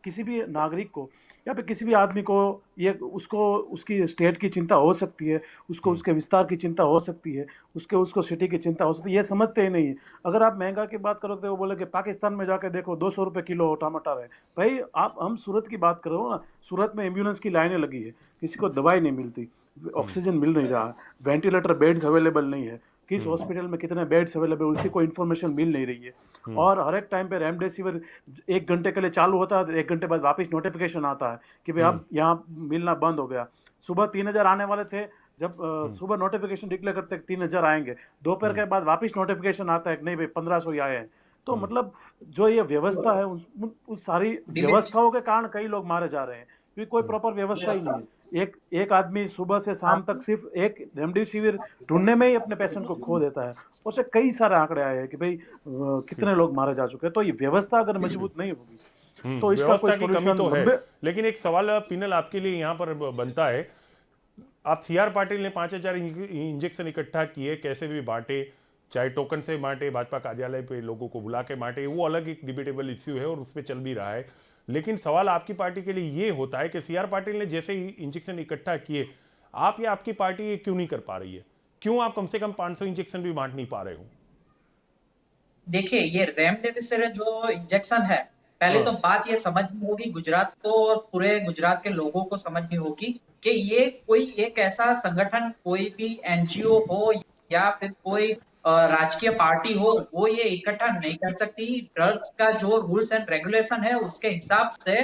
किसी भी नागरिक को या फिर किसी भी आदमी को ये उसकी स्टेट की चिंता हो सकती है, उसको उसके विस्तार की चिंता हो सकती है, उसको सिटी की चिंता हो सकती है, ये समझते ही नहीं है। अगर आप महंगा की बात करो तो वो बोले कि पाकिस्तान में जाके देखो 200 रुपये किलो टमाटर है। भाई हम सूरत की बात करो ना, सूरत में एम्बुलेंस की लाइनें लगी है, किसी को दवाई नहीं मिलती, ऑक्सीजन मिल नहीं रहा, वेंटिलेटर बेड्स अवेलेबल नहीं है, किस हॉस्पिटल में कितने बेड्स अवेलेबल उसकी कोई इन्फॉर्मेशन मिल नहीं रही है। और हर एक टाइम पे रेमडेसिविर 1 घंटे के लिए चालू होता है, 1 घंटे बाद वापस नोटिफिकेशन आता है कि भाई अब यहाँ मिलना बंद हो गया। सुबह 3,000 आने वाले थे, जब सुबह नोटिफिकेशन डिक्लेयर करते हैं 3,000 आएंगे, दोपहर के बाद वापस नोटिफिकेशन आता है कि नहीं भाई 1,500 ही आए हैं। तो मतलब जो ये व्यवस्था है उस सारी व्यवस्थाओं के कारण कई लोग मारे जा रहे हैं, क्योंकि कोई प्रॉपर व्यवस्था ही नहीं है। एक आदमी सुबह से शाम तक सिर्फ एक रेमडेसिविर ढूंढने में ही अपने पेशेंट को खो देता है। उससे कई सारे आंकड़े आए हैं कि भाई कितने लोग मारे जा चुके हैं। तो ये व्यवस्था अगर मजबूत नहीं होगी तो इसका कोई व्यवस्था की कमी तो है। सॉल्यूशन लेकिन एक सवाल पिनल आपके लिए यहाँ पर बनता है, आप सीआर पाटिल ने 5,000 इंजेक्शन इकट्ठा किए, कैसे भी बांटे, चाहे टोकन से बांटे, भाजपा कार्यालय पे लोगों को बुला के बांटे, वो अलग एक डिबेटेबल इश्यू है और उस पर चल भी रहा है। लेकिन सवाल आपकी पार्टी के लिए ये होता है कि सीआर पाटिल ने जैसे ही इंजेक्शन इकट्ठा किए, आप या आपकी पार्टी ये क्यों नहीं कर पा रही है? क्यों आप कम से कम 500 इंजेक्शन भी बांट नहीं पा रहे हो? देखिए, ये रेमडेसिविर जो इंजेक्शन है पहले हाँ। तो बात ये समझनी होगी गुजरात को और पूरे गुजरात के लोगों को समझनी होगी कि ये कोई एक ऐसा संगठन, कोई भी एनजीओ हो या फिर कोई राजकीय पार्टी हो, वो ये इकट्ठा नहीं कर सकती। ड्रग्स का जो रूल्स एंड रेगुलेशन है उसके हिसाब से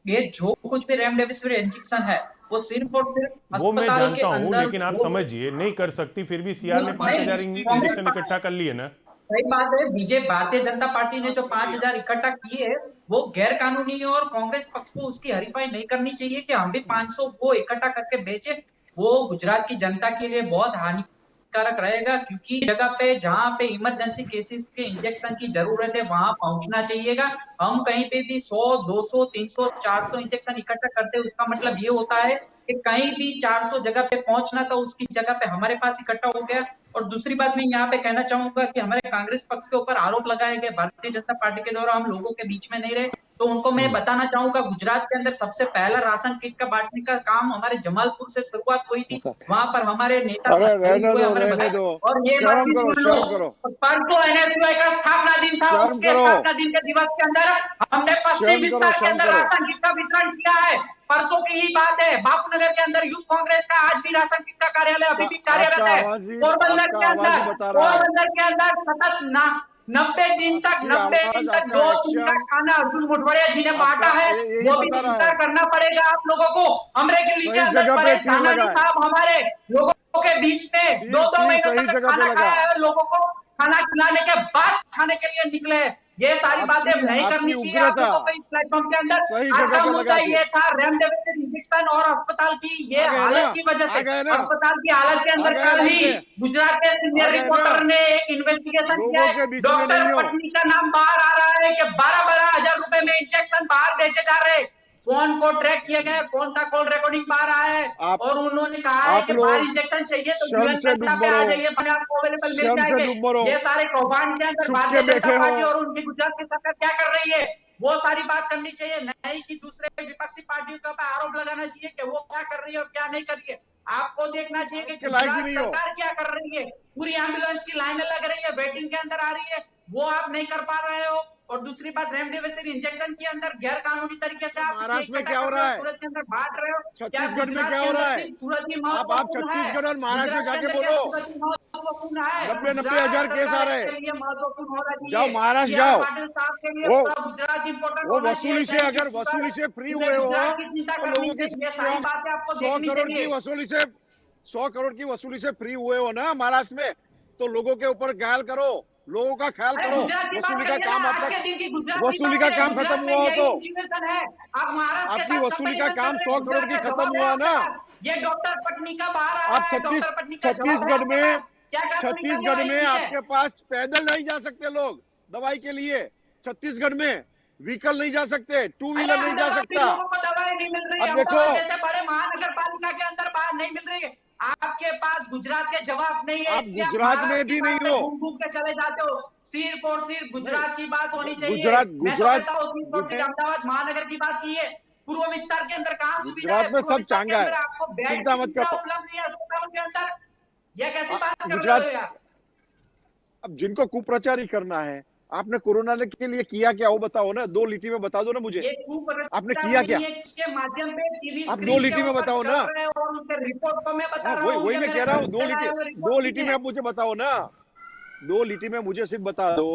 ये जो कुछ भी रेमडेसिविर इंजेक्शन है वो सिर्फ और सिर्फ वो मैं अस्पताल के जानता हूं, अंदर लेकिन आप वो समझिए नहीं कर सकती, फिर भी सीआर ने नहीं, 5,000 कांग्रेस इंजेक्शन इकट्ठा कर लिए ना। सही बात है। बीजेपी भारतीय जनता पार्टी ने जो 5,000 इकट्ठा किए है वो गैर कानूनी है और कांग्रेस पक्ष को उसकी हरीफाई नहीं करनी चाहिए कि हम भी 500 वो इकट्ठा करके बेचे। वो गुजरात की जनता के लिए बहुत हानिकारक रहेगा, क्योंकि जगह पे जहां पे इमरजेंसी केसेस के इंजेक्शन की जरूरत है वहां पहुंचना चाहिएगा। हम कहीं पे भी 100, 200, 300, 400 इंजेक्शन इकट्ठा करते हैं, उसका मतलब ये होता है कि कहीं भी 400 जगह पे पहुंचना था, उसकी जगह पे हमारे पास इकट्ठा हो गया। और दूसरी बात मैं यहाँ पे कहना चाहूंगा कि हमारे कांग्रेस पक्ष के ऊपर आरोप लगाए गए भारतीय जनता पार्टी के द्वारा हम लोगों के बीच में नहीं रहे, तो उनको मैं बताना चाहूंगा गुजरात के अंदर सबसे पहला राशन किट का बांटने का काम हमारे जमालपुर से शुरुआत हुई थी। वहां पर हमारे नेता अरे शहीद हुए, हमारे रहने दो, और ये बात भी सुन लो, शर्म करो, परसों एनएसयूआई का स्थापना दिन था, शर्म उसके करो, स्थापना दिन के दिवस के अंदर हमने पश्चिम विस्तार के शर्म अंदर करो। राशन किट का वितरण किया है। परसों की ही बात है, बापूनगर के अंदर यूथ कांग्रेस का आज भी राशन किट का कार्यालय अभी भी कार्यरत आपका है। पोरबंदर आपका के आवाज ही अंदर बता रहा है। सतत 90 दिन तक आपकी आवाज, 2 आपका दिन का एक्शन, खाना अर्जुन मोढवाड़िया जी ने बांटा आपका है, यही वो भी बता रहा स्वीकार है। करना पड़ेगा आप लोगों को। अमरेली के सही अंदर जगह पे परेश तीर धानानी लगा है, साहब हमारे लोगों के बीच में तीर 2-2 तीर महीनों सही तक जगह पे खाना लगा। खाया है, लोगों को खाना खिलाने के बाद खाने के लिए निकले। ये सारी बातें आपकी नहीं करनी आपकी चाहिए आप उग्रता लोगों को इस प्लेटफॉर्म के अंदर। सही आज जगह का पे मुद्दा लगा के ये था रेमडेसिविर इंजेक्शन और अस्पताल की ये आ गए ना, हालत की वजह से, आ गए ना, अस्पताल की हालत के आ अंदर गए कल लाइन ही पे, गुजरात के आ सीनियर गए ना। रिपोर्टर ने एक इन्वेस्टिगेशन किया लोगों है। के बीच में डॉक्टर नहीं हो। पत्नी का नाम बाहर आ रहा है कि 12-12 हजार रुपए में इंजेक्शन बाहर बेचे जा रहे हैं। फोन को ट्रैक किया गया है, फोन का कॉल रिकॉर्डिंग बाहर आया है आप और उन्होंने कहा है आप कि बाहर लोग इंजेक्शन चाहिए तो शर्म यूएन से कट्टा डूब पे आ मरो, जाइए, बने आपको अवेलेबल मिल शर्म से जाएंगे। डूब मरो, ये सारे कौभांड के अंदर छुप के भारतीय जनता बैठे हो। पार्टी और उनकी गुजरात की सरकार क्या कर रही है वो सारी बात करनी चाहिए, नहीं कि दूसरे विपक्षी पार्टियों के ऊपर आरोप लगाना चाहिए कि वो क्या कर रही है और क्या नहीं कर रही है। आपको देखना चाहिए कि के लायक ही गुजरात नहीं हो। सरकार क्या कर रही है। पूरी एम्बुलेंस की लाइनें लग रही है, वेटिंग के अंदर आ रही है, वो आप नहीं कर पा रहे हो। और दूसरी बात रेमडेसिविर इंजेक्शन के अंदर गैर कानूनी तरीके से आप महाराष्ट्र में इकट्ठा क्या हो कर रहे रहा हो, है, सूरत के अंदर बांट रहे हो। क्या छत्तीसगढ़ में गुजरात क्या के हो अंदर रहा है। सिर्फ सूरत ही आप महत्वपूर्ण है? छत्तीसगढ़ और महाराष्ट्र में गुजरात के जाके अंदर क्या बोलो, सूरत ही महत्वपूर्ण है? 90-90 हजार गुजरात केस आ सरकार रहे हैं। के लिए महत्वपूर्ण होना जाओ चाहिए। महाराष्ट्र सीआर जाओ, पाटिल साहब के लिए वो पूरा गुजरात इंपॉर्टेंट वो होना चाहिए। वसूली से, थैंक यू अगर शुक्र, वसूली से फ्री इन्हें हुए हो गुजरात की चिंता तो करनी लोगों की चाहिए, ये सारी बातें आपको 100 देखनी करोड़ की चाहिए। वसूली से 100 करोड़ की वसूली से फ्री हुए हो ना महाराष्ट्र में, तो लोगों के ऊपर ख्याल करो, लोगों का ख्याल अरे करो। गुजरात की बात वसूली का करिए ना, काम आज आपका, के दिन की गुजरात की वसूली बात का करें, काम गुजरात खत्म में हुआ हो यही तो सिचुएशन है। आप महाराष्ट्र के आपकी साथ वसूली का कंपैरिजन कर काम रहे 100 हैं, करोड़ गुजरात की का खत्म जवाब है हुआ आपके ना। पास। ये डॉक्टर पटनी का बाहर आ आप रहा है, डॉक्टर पटनी का जवाब है छत्तीसगढ़ आपके में, पास। क्या कानूनी छत्तीसगढ़ कार्यवाही में की है? आपके पास पैदल नहीं जा सकते लोग दवाई के लिए। छत्तीसगढ़ में व्हीकल नहीं जा सकते, टू अरे व्हीलर नहीं जा अहमदाबाद भी सकता। लोगों को दवाएं नहीं मिल रही है, अब देखो, अहमदाबाद जैसे बड़े महानगर पालिका के अंदर बाहर नहीं मिल रही है। आपके पास गुजरात के जवाब नहीं है, आप इसलिए आप गुजरात महाराष्ट्र में की भी बात नहीं पे हो। घूम घूम के चले जाते हो। सिर्फ और सिर्फ नहीं, गुजरात की बात होनी चाहिए। गुजरात मैं तो गुजरात कहता हूँ सिर्फ और सिर्फ अहमदाबाद महानगर की बात की है। पूर्व विस्तार के अंदर कहाँ सुविधा गुजरात है? में पूर्व सब विस्तार के चांगा है, अंदर आपको बेड चिंता की मत सुविधा करो। उपलब्ध नहीं है अस्पतालों के अंदर। यह कैसी बात कर रहे गुजरात, हो यार? अब जिनको कुप्रचार ही करना है, आपने कोरोना के लिए किया क्या वो बताओ ना, 2 लिटी में बता दो ना मुझे, ये आपने कुप्रचार किया क्या? नहीं है जिसके माध्यम पे टीवी आप 2 स्क्रीन के लिटी में ऊपर बताओ चल ना। रहे हो और उनके रिपोर्ट को मैं बता हाँ, रहा वही हूँ, वही ये मैं मेरे कह रहा घर हूँ, से आए हुए 2 रिपोर्ट लिटी नहीं में है। आप मुझे बताओ ना, 2 लिटी में मुझे सिर्फ बता दो,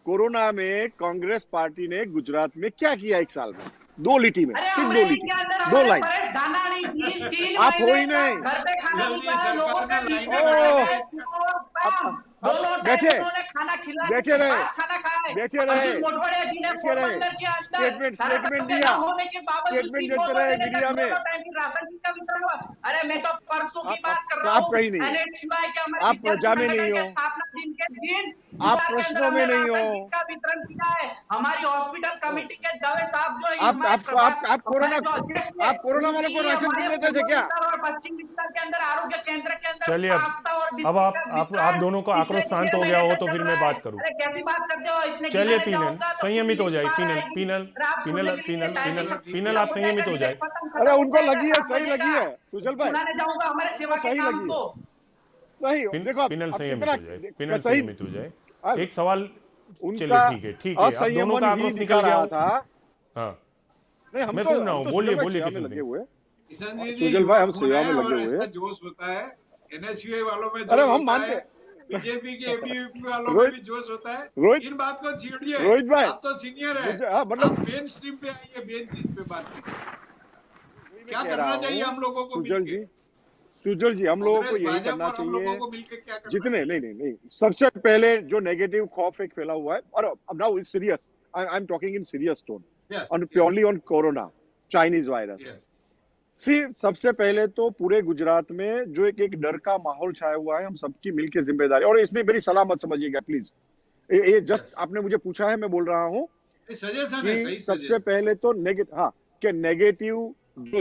कोरोना में कांग्रेस पार्टी ने गुजरात में क्या किया 1 साल में? 2 लिटी में, अरे सिर्फ 2 अमरेली लिटी, के अंदर 2 हमारे लाइन। परेश धानानी जी 3 आप हो महीने ही नहीं। तक घर पे खाना ये खिलाया, लोगों सरकार के का बीच में लाइन खाने ओ, गए, सुबह और शाम अब दोनों टाइम बैठे उन्होंने खाना खिलाने बैठे के रहे बाद खाना खाया है। बैठे रहे अर्जुन मोढवाड़िया जी ने बैठे रहे, पोरबंदर के अंदर स्टेटमेंट धारासभ्य स्टेटमेंट न दिया, होने के बावजूद भी स्टेटमेंट 2 देते रहे महीने मीडिया तक में। दोनों टाइम की राशन की का वितरण हुआ। अरे मैं तो परसों की बात कर रहा आप हूँ, कहीं नहीं हो, एनएचयूआई के हमारे आप विद्यार्थी प्रजा में नहीं संगठन हो, के स्थापना दिन के दिन आप गुजरात के अंदर प्रश्नों में हमने नहीं हो। राशन किट का वितरण किया है। हमारी हॉस्पिटल कमेटी के दवे साहब जो हमारे आप हमारे जो अध्यक्ष थे, आप कोरोना वालों को उनकी राशन हमारे क्यों देते थे पूर्व क्या? विस्तार और पश्चिम विस्तार के अंदर आरोग्य केंद्र के अंदर चलिए पास्ता और अब बिस्किट का आप वितरण दोनों का पिछले आक्रोश शांत 6 हो गया महीने हो तक तो चल फिर रहा मैं है। बात करूं। अरे कैसी बात करते हो? इतने चलिए गिनाने पीनल जाऊंगा तो संयमित हो पूरी जाए, लिस्ट बाहर पीनल आएगी। पीनल अरे आप पीनल सुनने के लिए पीनल टाइम पीनल नहीं, पीनल पूरा आप मुद्दा संयमित का हो जाए। डिबेट खत्म अरे खत्म हो उनको जाएगा लगी है, 7 सही बजे लगी का। है सुजल भाई, सुनाने जाऊंगा हमारे उनको सेवा के सही काम लगी है, को। सही हो। देखो पिनल अब संयमित कितना हो जाए, पिनल सही, संयमित हो जाए। एक सवाल चलिए उनका ठीक है, अब दोनों का असंयमन ही आक्रोश दिखा निकल गया रहा हो। था। हाँ, नहीं, हम मैं तो सुन रहा हूँ, बोलिए सुजल भाई बोलिए सेवा में किशन लगे सिंह। हुए हैं। किशन जी जी सुजल युवा भाई हम खून सेवा है में लगे और हुए ऐसा हैं। जोश होता है। एनएसयूए वालों में अरे जोश हम होता मानते है, बीजेपी के एबीवीपी वालों में रोहित भी जोश होता है। रोहित इन बात को छोड़िए, रोहित भाई, आप तो सीनियर है, मुझे हाँ आप मतलब मेन स्ट्रीम पे आइए, मेन चीज पे बात कीजिए। वही मैं क्या कह रहा करना चाहिए हूँ। हम लोगों को सुजल मिलके? जी, सुजल जी, हम लोगों को कांग्रेस यही भाजपा करना और हम लोगों चाहिए। को मिलके क्या करना जितने चाहिए? नहीं, सबसे पहले जो नेगेटिव खौफ एक फैला हुआ है, और अब now is serious, I am talking in serious tone yes on yes purely on corona Chinese virus. Yes. See सबसे पहले तो पूरे गुजरात में जो एक डर का माहौल छाया हुआ है, हम सबकी मिलकर जिम्मेदारी, और इसमें मेरी सलाह मत समझिएगा प्लीज, ये जस्ट यस, आपने मुझे पूछा है, मैं बोल रहा हूँ ये सजेशन है, कि सही सबसे सजेशन। पहले तो हाँ, कि नेगेटिव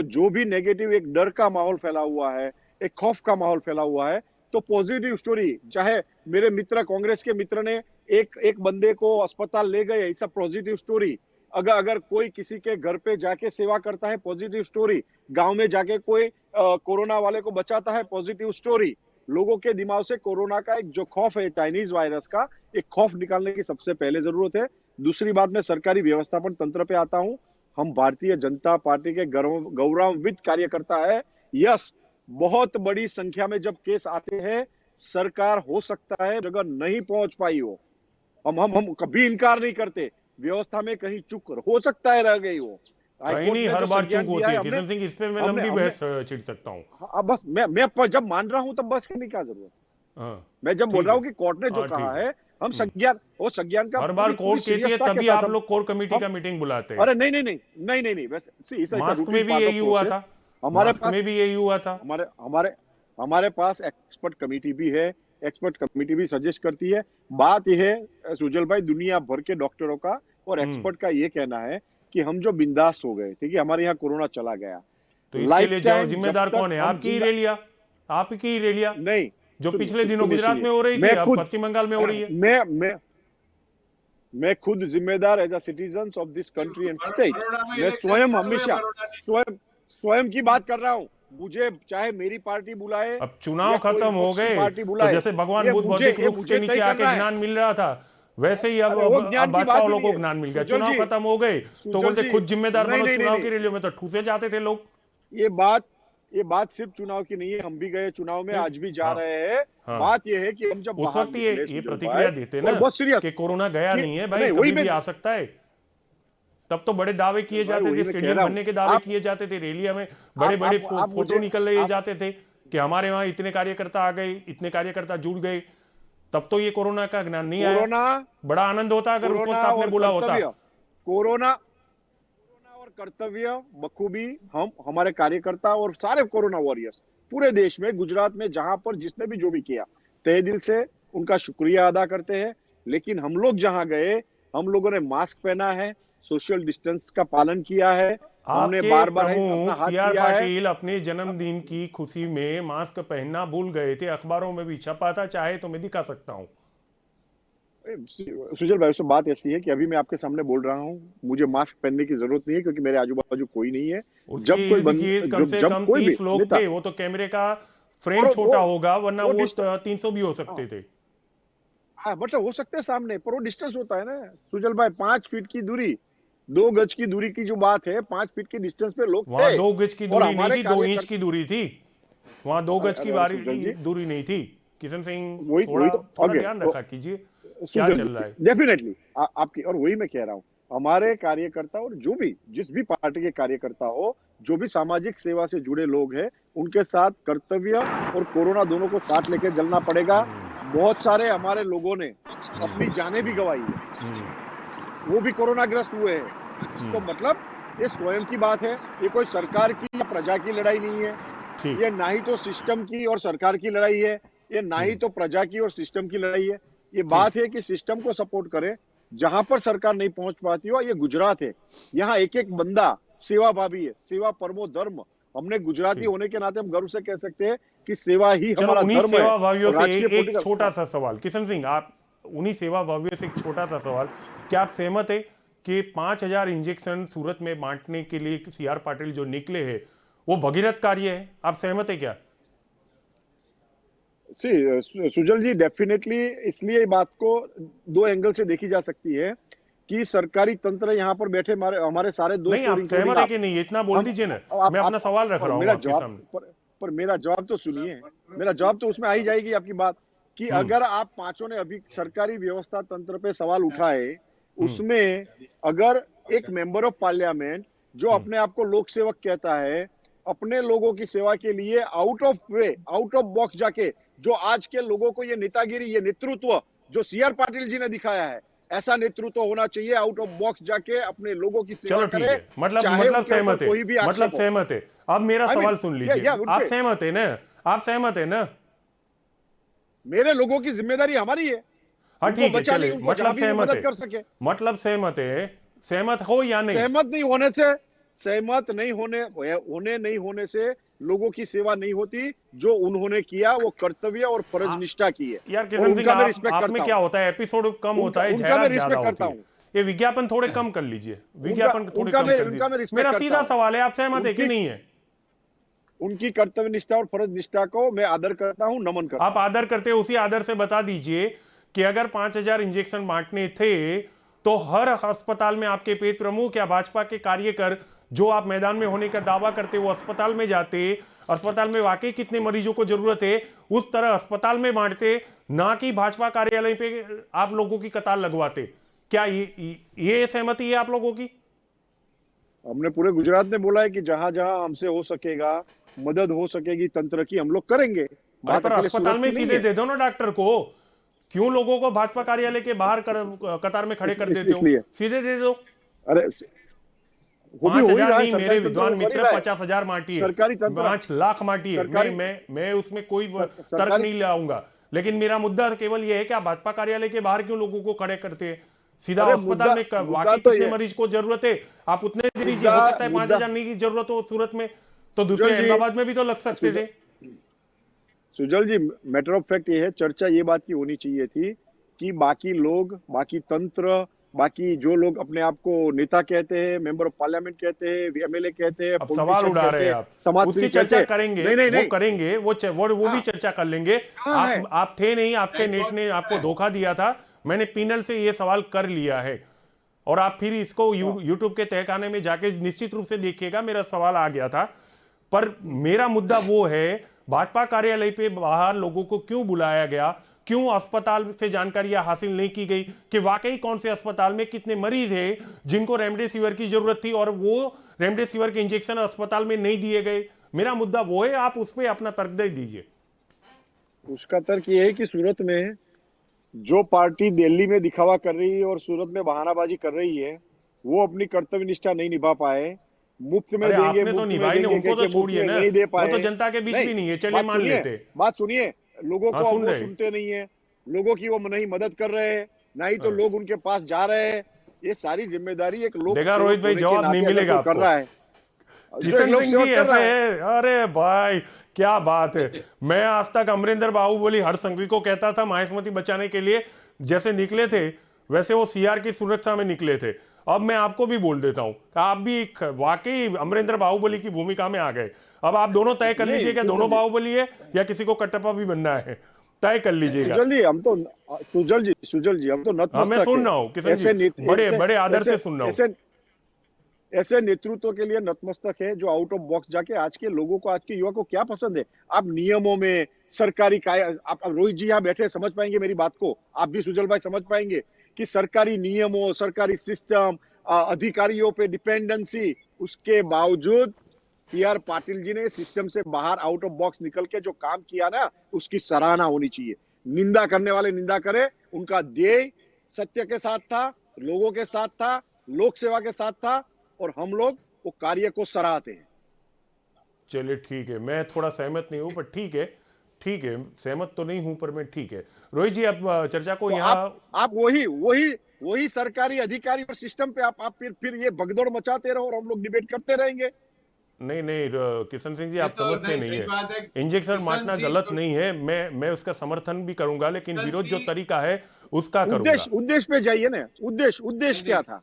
जो भी नेगेटिव एक डर का माहौल फैला हुआ है, एक खौफ का माहौल फैला हुआ है, तो पॉजिटिव स्टोरी, चाहे मेरे मित्र कांग्रेस के मित्र ने एक बंदे को अस्पताल ले गए, ऐसा पॉजिटिव स्टोरी, अगर अगर कोई किसी के घर पे जाके सेवा करता है, पॉजिटिव स्टोरी, गांव में जाके कोई कोरोना वाले को बचाता है, पॉजिटिव स्टोरी। लोगों के दिमाग से कोरोना का एक जो खौफ है चाइनीज वायरस का, एक खौफ निकालने की सबसे पहले जरूरत है। दूसरी बात, मैं सरकारी व्यवस्थापन तंत्र पे आता हूं। हम भारतीय जनता पार्टी के गौरवान्वित कार्यकर्ता है। यस, बहुत बड़ी संख्या में जब केस आते हैं, सरकार हो सकता है जगह नहीं पहुंच पाई हो, हम कभी इनकार नहीं करते, व्यवस्था में कहीं चूक हो सकता है रह गई हो। कहीं हाईकोर्ट नहीं, ने हर जो बार चूक संज्ञान दिया होती है, है हमने किशन सिंह, इस पे मैं हमने लंबी हमने बहस छिड़ सकता हूँ। हाँ, बस मैं जब मान रहा हूं तब बस करने की क्या जरूरत है? हाँ मैं जब बोल ठीक रहा है, हूं कि कोर्ट ने जो हाँ कहा ठीक है। है, हम संज्ञान, वो संज्ञान का हर बार पूरी पूरी कोर्ट कहती है सीरियसता के तभी साथ आप लोग कोर कमेटी हम का मीटिंग बुलाते हैं। अरे नहीं, वैसे see, ऐसा मास्क रूटीन में भी पार्ट ऑफ यही हुआ प्रोसेस। था, हमारे मास्क पास में भी यही हुआ था। हमारे हमारे हमारे पास एक्सपर्ट कमेटी भी है, एक्सपर्ट कमेटी भी सजेस्ट करती है। बात यह है सुजल भाई, दुनिया भर के डॉक्टरों का और हम्म एक्सपर्ट का ये कहना है कि हम जो बिंदास हो गए, ठीक है, हमारे यहाँ कोरोना चला गया, तो इसके लाइफ लिए टाइम जब जिम्मेदार तक कौन है? हम आपकी ही जिंदा रैलियां, आपकी ही रैलियां नहीं, जो पिछले दिनों गुजरात सुनिए, में हो रही थी, मैं अब खुद पश्चिम बंगाल में हो रही है। मैं खुद जिम्मेदार as a citizen of this country and state. Baroda में मैं इलेक्शन स्वयं चालू है, हमेशा बड़ौदा में। स्वयं स्वयं की बात कर रहा हूं। मुझे चाहे मेरी पार्टी बुलाए अब चुनाव या कोई खत्म हो विपक्ष की गए, पार्टी तो बुलाए, जैसे भगवान बुद्ध भौतिक ये वृक्ष के मुझे नीचे तय आके करना है। ज्ञान मिल रहा था, वैसे ही अब अरे वो अब ज्ञान की भाजपा बात ही वालों नहीं को है ज्ञान मिल गया। सुजल चुनाव जी। खत्म हो गए तो सुजल बोलते जी, खुद जिम्मेदार बनो, चुनाव की नहीं, रैलियों में तो ठूसे जाते थे लोग। ये बात ये बात सिर्फ चुनाव की नहीं है, हम भी गए चुनाव में, फिर आज भी जा हाँ रहे हैं। हाँ, बात यह है कि हम जब उस बाहर वक्त निकले ये सुजल भाई, प्रतिक्रिया देते और ना बहुत सीरियस कि कोरोना गया कि नहीं है भाई, नहीं, वही कभी भी मैं आ सकता है। तब तो बड़े दावे किए भाई जाते थे, वही मैं कह स्टेडियम रहा हूँ। भरने के दावे आप किए जाते थे, रैलिया में बड़े बड़े आप फोटो मुझे निकल आप जाते थे कि हमारे वहां इतने कार्यकर्ता आ गए, इतने कार्यकर्ता जुड़ गए। तब तो ये कोरोना का ज्ञान नहीं आया। कोरोना बड़ा आनंद होता अगर उस कोरोना वक्त आपने और बोला होता। कर्तव्य, कोरोना और कर्तव्य बखूबी हम हमारे कार्यकर्ता और सारे कोरोना वॉरियर्स पूरे देश में, गुजरात में, जहां पर जिसने भी जो भी किया, तहे दिल से उनका शुक्रिया अदा करते हैं। लेकिन हम लोग जहां गए, हम लोगों ने मास्क पहना है, सोशल डिस्टेंस का पालन किया है, हमने आपके बार बार अपना प्रमुख हाथ सी आर किया है। पाटिल अपने जन्मदिन की खुशी में मास्क पहनना भूल गए थे, अखबारों में भी छपा था, चाहे तो मैं दिखा सकता हूं। सुजल भाई, उसमें बात ऐसी है कि अभी मैं आपके सामने बोल रहा हूँ, मुझे मास्क पहनने की जरूरत नहीं है, क्योंकि मेरे आजू बाजू कोई नहीं है। उसके जब कोई इर्द गिर्द कम से जब कम कोई भी 30 लोग नेता, थे, वो तो कैमरे का फ्रेम और छोटा होगा, वरना वो डिस्टेंस, 300 भी हो सकते थे। हाँ मतलब हो सकते हैं सामने, पर वो डिस्टेंस होता है ना सुजल भाई, 5 फीट की दूरी, 2 गज की दूरी की जो बात है, 5 फीट की डिस्टेंस पे लोग वहां थे। 2 गज की और दूरी नहीं हमारे थी, 2 इंच की कार्यकर्ता, दूरी थी। वहां 2 गज की अरे सुजल जी, दूरी नहीं थी। किशन सिंह, वही थोड़ा तो थोड़ा आगे ध्यान रखा कीजिए क्या सुजल चल जी, रहा है। डेफिनेटली आपकी, और वही मैं कह रहा हूँ, हमारे कार्यकर्ता और जो भी जिस भी पार्टी के कार्यकर्ता हो, जो भी सामाजिक सेवा से जुड़े लोग हैं, उनके साथ कर्तव्य और कोरोना दोनों को साथ लेकर चलना पड़ेगा। बहुत सारे हमारे लोगों ने अपनी जानें भी गंवाई है, वो भी कोरोना ग्रस्त हुए हैं। तो मतलब ये स्वयं की बात है, ये कोई सरकार की या प्रजा की लड़ाई नहीं है। ठीक। ये ना ही तो सिस्टम की और सरकार की लड़ाई है, ये ना ही तो प्रजा की और सिस्टम की लड़ाई है। ये बात है कि सिस्टम को सपोर्ट करें, जहां पर सरकार नहीं पहुंच पाती हो। ये गुजरात है, यहाँ एक एक बंदा सेवा भावी है, सेवा परमो धर्म। हमने गुजराती ठीक, होने के नाते हम गर्व से कह सकते हैं कि सेवा ही चलो हमारा उन्हीं धर्म है। सेवा भावियों और से राजकीय एक छोटा पॉलिटिकल, सा सवाल, किशन सिंह, आप उन्हीं सेवा भावियों से एक छोटा सा सवाल, क्या आप सहमत है कि 5000 इंजेक्शन सूरत में बांटने के लिए सी आर पाटिल जो निकले हैं वो भगीरथ कार्य है? आप सहमत है क्या? सुजल जी, डेफिनेटली इसलिए ये बात को दो एंगल से देखी जा सकती है कि सरकारी तंत्र यहाँ पर बैठे हमारे हमारे सारे नहीं, दोस्त और आप इंक्लूडिंग सहमत है आप, कि नहीं, इतना बोल हम दीजिए ना। आप मैं अपना सवाल रख पर रहा हूँ मेरा आपके जवाब सामने। पर मेरा जवाब तो सुनिए। मेरा जवाब तो उसमें आ ही जाएगी आपकी बात कि हम्म। अगर आप पांचों ने अभी सरकारी व्यवस्था तंत्र पे सवाल उठाए, हम्म। उसमें अगर एक मेंबर ऑफ पार्लियामेंट जो अपने आप को लोक सेवक कहता है, अपने लोगों की सेवा के लिए out of way, out of box जाके, जो आज के लोगों को ये नेतागिरी, ये नेतृत्व जो सीआर पाटिल जी ने दिखाया है, ऐसा नेतृत्व होना चाहिए। आउट ऑफ बॉक्स जाके अपने लोगों की सेवा चलो ठीक करे, है, मतलब चाहे उनके ऊपर सहमत है, कोई भी मतलब आक्षेप हो। सहमत है। अब मेरा आई सवाल मीन सुन लीजिए, या आप उनके सहमत है ना? आप सहमत है ना? मेरे लोगों की जिम्मेदारी हमारी है, हाँ उनको ठीक है, बचा ली, चलिए, उनको जहां मतलब भी वो सहमत मदद है, कर सके। मतलब सहमत है, सहमत हो या नहीं? सहमत नहीं होने से, सहमत नहीं होने से लोगों की सेवा नहीं होती। जो उन्होंने किया वो कर्तव्य और फर्ज आ- निष्ठा की है, यार और किशन सिंह, उनका मैं आप रिस्पेक्ट में करता क्या हूं। होता है, एपिसोड कम होता है, उनका मैं जाहिरात ज्यादा रिस्पेक्ट करता होती है। हूं। ये विज्ञापन थोड़े कम कर लीजिए, उनका विज्ञापन थोड़े उनका कम मैं कर उनका मैं दीजिए। रिस्पेक्ट मेरा करता सीधा हूं। सवाल है, आप सहमत है कि उनकी नहीं है? उनकी कर्तव्य निष्ठा और फर्ज निष्ठा को मैं आदर करता हूं, नमन करता आप हूं। आदर करते हो, उसी आदर से बता दीजिए कि अगर 5,000 इंजेक्शन बांटने थे तो हर अस्पताल में आपके पेट प्रमुख या भाजपा के कार्यकर जो आप मैदान में होने का दावा करते वो अस्पताल में जाते, अस्पताल में वाकई कितने मरीजों को जरूरत है उस तरह अस्पताल में बांटते, ना कि भाजपा कार्यालय पे आप लोगों की कतार लगवाते। क्या ये सहमति है आप लोगों की? हमने पूरे गुजरात में बोला है कि जहां जहां हमसे हो सकेगा, मदद हो सकेगी तंत्र की, हम लोग करेंगे। अरे बात पर अकेले अस्पताल सूरत में की नहीं सीधे है। दे दो ना डॉक्टर को, क्यों लोगों को भाजपा कार्यालय के बाहर कतार में खड़े कर देते हो? इसलिए सीधे दे दो। अरे पांच हो ही हजार रहा है, नहीं मेरे सरकारी तंत्र विद्वान वो कर ही मित्र, रहा है। 50,000 माटी है, सरकारी तंत्र 5 लाख माटी है। सरकारी मैं उसमें कोई तर्क सरकारी नहीं लाऊंगा, लेकिन मेरा मुद्दा केवल यह है कि आप भाजपा कार्यालय के बाहर क्यों लोगों को खड़े करते हैं? सीधा अरे अस्पताल में मुद्दा वाकई तो कितने ये मरीज को जरूरत है आप उतने दे दीजिए। मुद्दा हो सकता है मुद्दा 5,000 नहीं की जरूरत हो सूरत में, तो दूसरे सुजल जी अहमदाबाद में भी तो लग सकते सुजल, थे। सुजल जी, मैटर ऑफ फैक्ट ये है, चर्चा ये बात की होनी चाहिए थी कि बाकी लोग, बाकी तंत्र, बाकी जो लोग अपने आप को नेता कहते हैं, मेंबर ऑफ पार्लियामेंट कहते हैं, एमएलए कहते हैं, अब सवाल पॉलिटिशियन उड़ा रहे कहते हैं हैं, आप, समाजसेवी उसकी कहते चर्चा हैं। करेंगे, नहीं नहीं वो नहीं, करेंगे, वो भी हाँ, चर्चा कर लेंगे। कहाँ है? आप थे नहीं, आपके नेट ने आपको धोखा दिया था। मैंने पीनल से ये सवाल कर लिया है और आप फिर इसको हाँ। यूट्यूब के तहखाने में जाके निश्चित रूप से देखिएगा, मेरा सवाल आ गया था। पर मेरा मुद्दा वो है, भाजपा कार्यालय पे बाहर लोगों को क्यों बुलाया गया, क्यों अस्पताल से जानकारियां हासिल नहीं की गई कि वाकई कौन से अस्पताल में कितने मरीज हैं जिनको रेमडेसिविर की जरूरत थी और वो रेमडेसिविर के इंजेक्शन अस्पताल में नहीं दिए गए। मेरा मुद्दा वो है, आप उस पर अपना तर्क दे दीजिए। उसका तर्क ये है कि सूरत में जो पार्टी दिल्ली में दिखावा कर रही है और सूरत में बहानाबाजी कर रही है, वो अपनी कर्तव्य निष्ठा नहीं निभा पाए। मुफ्त में अरे देंगे, आपने तो मुफ्त में निभाई ने, देंगे उनको कह तो के मुफ्त छोड़िए में ना, नहीं दे वो तो पाए। जनता के बीच नहीं, भी नहीं है, चलिए मान लेते। बात सुनिए, लोगों हाँ, को सुन वो रहे। सुनते नहीं है, लोगों की वो नहीं मदद कर रहे हैं, ना ही तो हाँ। लोग उनके पास जा रहे हैं। ये सारी जिम्मेदारी एक लोक देखा सेवक रोहित भाई, होने के जवाब नहीं नाते अगर मिलेगा कोई कर आपको। रहा है, जो एक किशन लोक सिंह जी सेवक कर ऐसे रहा है। है, अरे भाई क्या बात है। मैं आज तक अमरिंदर बाहुबली हर संघवी को कहता था माहेश्मती बचाने के लिए जैसे निकले थे वैसे वो सीआर की सुरक्षा में निकले थे। अब मैं आपको भी बोल देता हूं कि आप भी वाकई अमरिंदर बाहुबली की भूमिका में आ गए। अब आप दोनों तय कर लीजिए कि दोनों बाहुबली है या किसी को कटप्पा भी बनना है, तय कर लीजिएगा। सुजल जी हम तो हाँ, मैं नतमस्तक सुन है। रहा हूँ किशन जी, ऐसे बड़े ऐसे बड़े आदर ऐसे से सुन रहा हूँ। ऐसे ऐसे नेतृत्व के लिए नतमस्तक है जो आउट ऑफ बॉक्स जाके आज के लोगों को, आज के युवा को क्या पसंद है। आप नियमों में सरकारी आप रोहित जी यहाँ बैठे समझ पाएंगे मेरी बात को, आप भी सुजल भाई समझ पाएंगे कि सरकारी नियमों, सरकारी सिस्टम, अधिकारियों पे डिपेंडेंसी, उसके बावजूद सीआर पाटिल जी ने सिस्टम से बाहर आउट ऑफ बॉक्स निकल के जो काम किया ना, उसकी सराहना होनी चाहिए। निंदा करने वाले निंदा करे, उनका ध्येय सत्य के साथ था, लोगों के साथ था, लोक सेवा के साथ था, और हम लोग वो कार्य को सराहते हैं। चलिए ठीक है, मैं थोड़ा सहमत नहीं हूं पर ठीक है, ठीक है, सहमत तो नहीं हूं पर मैं ठीक है। रोहित जी, आप चर्चा को तो यहाँ आप वही सरकारी अधिकारी और सिस्टम पे आप फिर ये भगदौड़ मचाते रहो और हम लोग डिबेट करते रहेंगे। नहीं नहीं किशन सिंह जी, आप तो समझते नहीं सही है। बात है। इंजेक्शन किशन बांटना सिंह गलत नहीं है, मैं उसका समर्थन भी करूंगा, लेकिन किशन विरोध जो सिंह- तरीका है उसका करूंगा। उद्देश्य पे जाइए ना, उद्देश्य क्या था?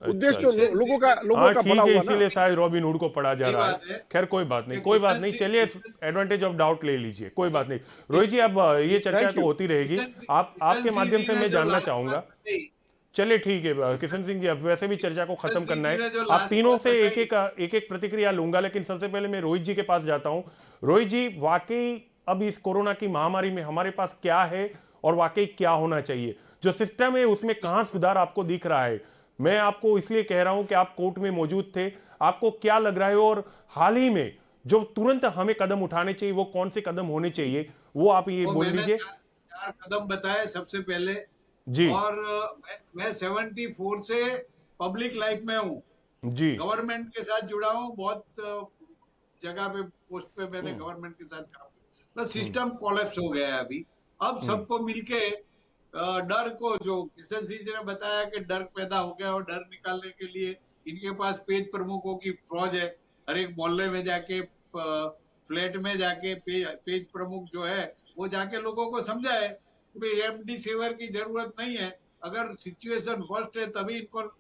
उद्देश्य तो अच्छा। लोगों का हाँ भला ठीक है, हुआ ना। इसीलिए शायद रॉबिन हुड को पढ़ा जा सही रहा बात है। है। खैर कोई बात नहीं, ये कोई बात किशन नहीं, सिंह- चलिए Kishan Singh- advantage of doubt ले लीजिए, कोई बात नहीं। रोहित जी, अब ये चर्चा थैंक तो यू। होती रहेगी, किशन सिंह- आप किशन आपके सिंह माध्यम जी से ने मैं जो जानना लास्ट चाहूंगा। बात बताई, चलिए ठीक है, किशन सिंह जी, अब वैसे भी चर्चा को खत्म किशन सिंह करना जी ने है, जो आप लास्ट तीनों बात से एक बताई, एक प्रतिक्रिया लूंगा, लेकिन सबसे पहले मैं रोहित जी के पास जाता हूं। रोहित जी, वाकई अब इस कोरोना की महामारी में हमारे पास क्या है और वाकई क्या होना चाहिए? जो सिस्टम है उसमें कहां सुधार आपको दिख रहा है? मैं आपको इसलिए कह रहा हूं कि आप कोर्ट में मौजूद थे, आपको क्या लग रहा है, और हाल ही में जो तुरंत हमें कदम उठाने चाहिए वो कौन से कदम होने चाहिए, वो आप ये वो बोल मैंने दीजिए। चार कदम बताए सबसे पहले। जी और मैं 74 से पब्लिक लाइफ में हूँ, जी। गवर्नमेंट के साथ जुड़ा हूँ, बहुत जगह पे पोस्ट पे मैंने गवर्नमेंट के साथ काम किया, मतलब सिस्टम कोलैप्स हो गया है अभी। अब सबको मिलके डर को, जो किशन सिंह जी ने बताया कि डर पैदा हो गया, और डर निकालने के लिए इनके पास पेज प्रमुखों की फौज है। हर एक मोहल्ले में जाके, फ्लैट में जाके पेज प्रमुख जो है वो जाके लोगों को समझाए कि भाई रेमडेसिविर की जरूरत नहीं है, अगर सिचुएशन वर्स्ट है तभी इनको।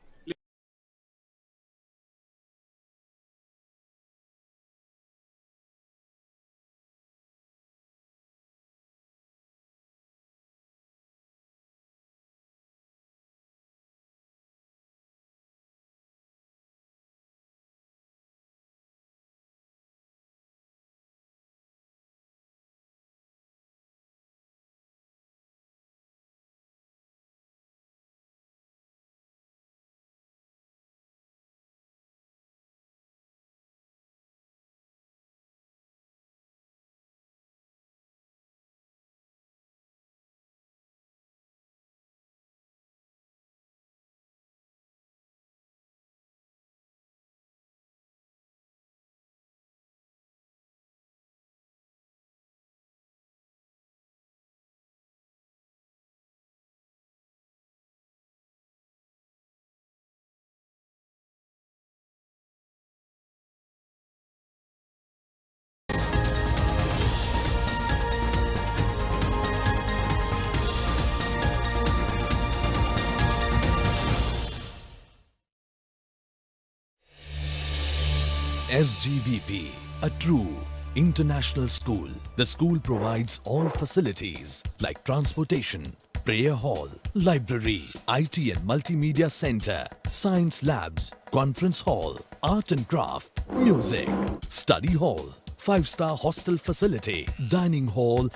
SGVP, a true international school. The school provides all facilities like transportation, prayer hall, library, IT and multimedia center, science labs, conference hall, art and craft, music, study hall, 5-star hostel facility, dining hall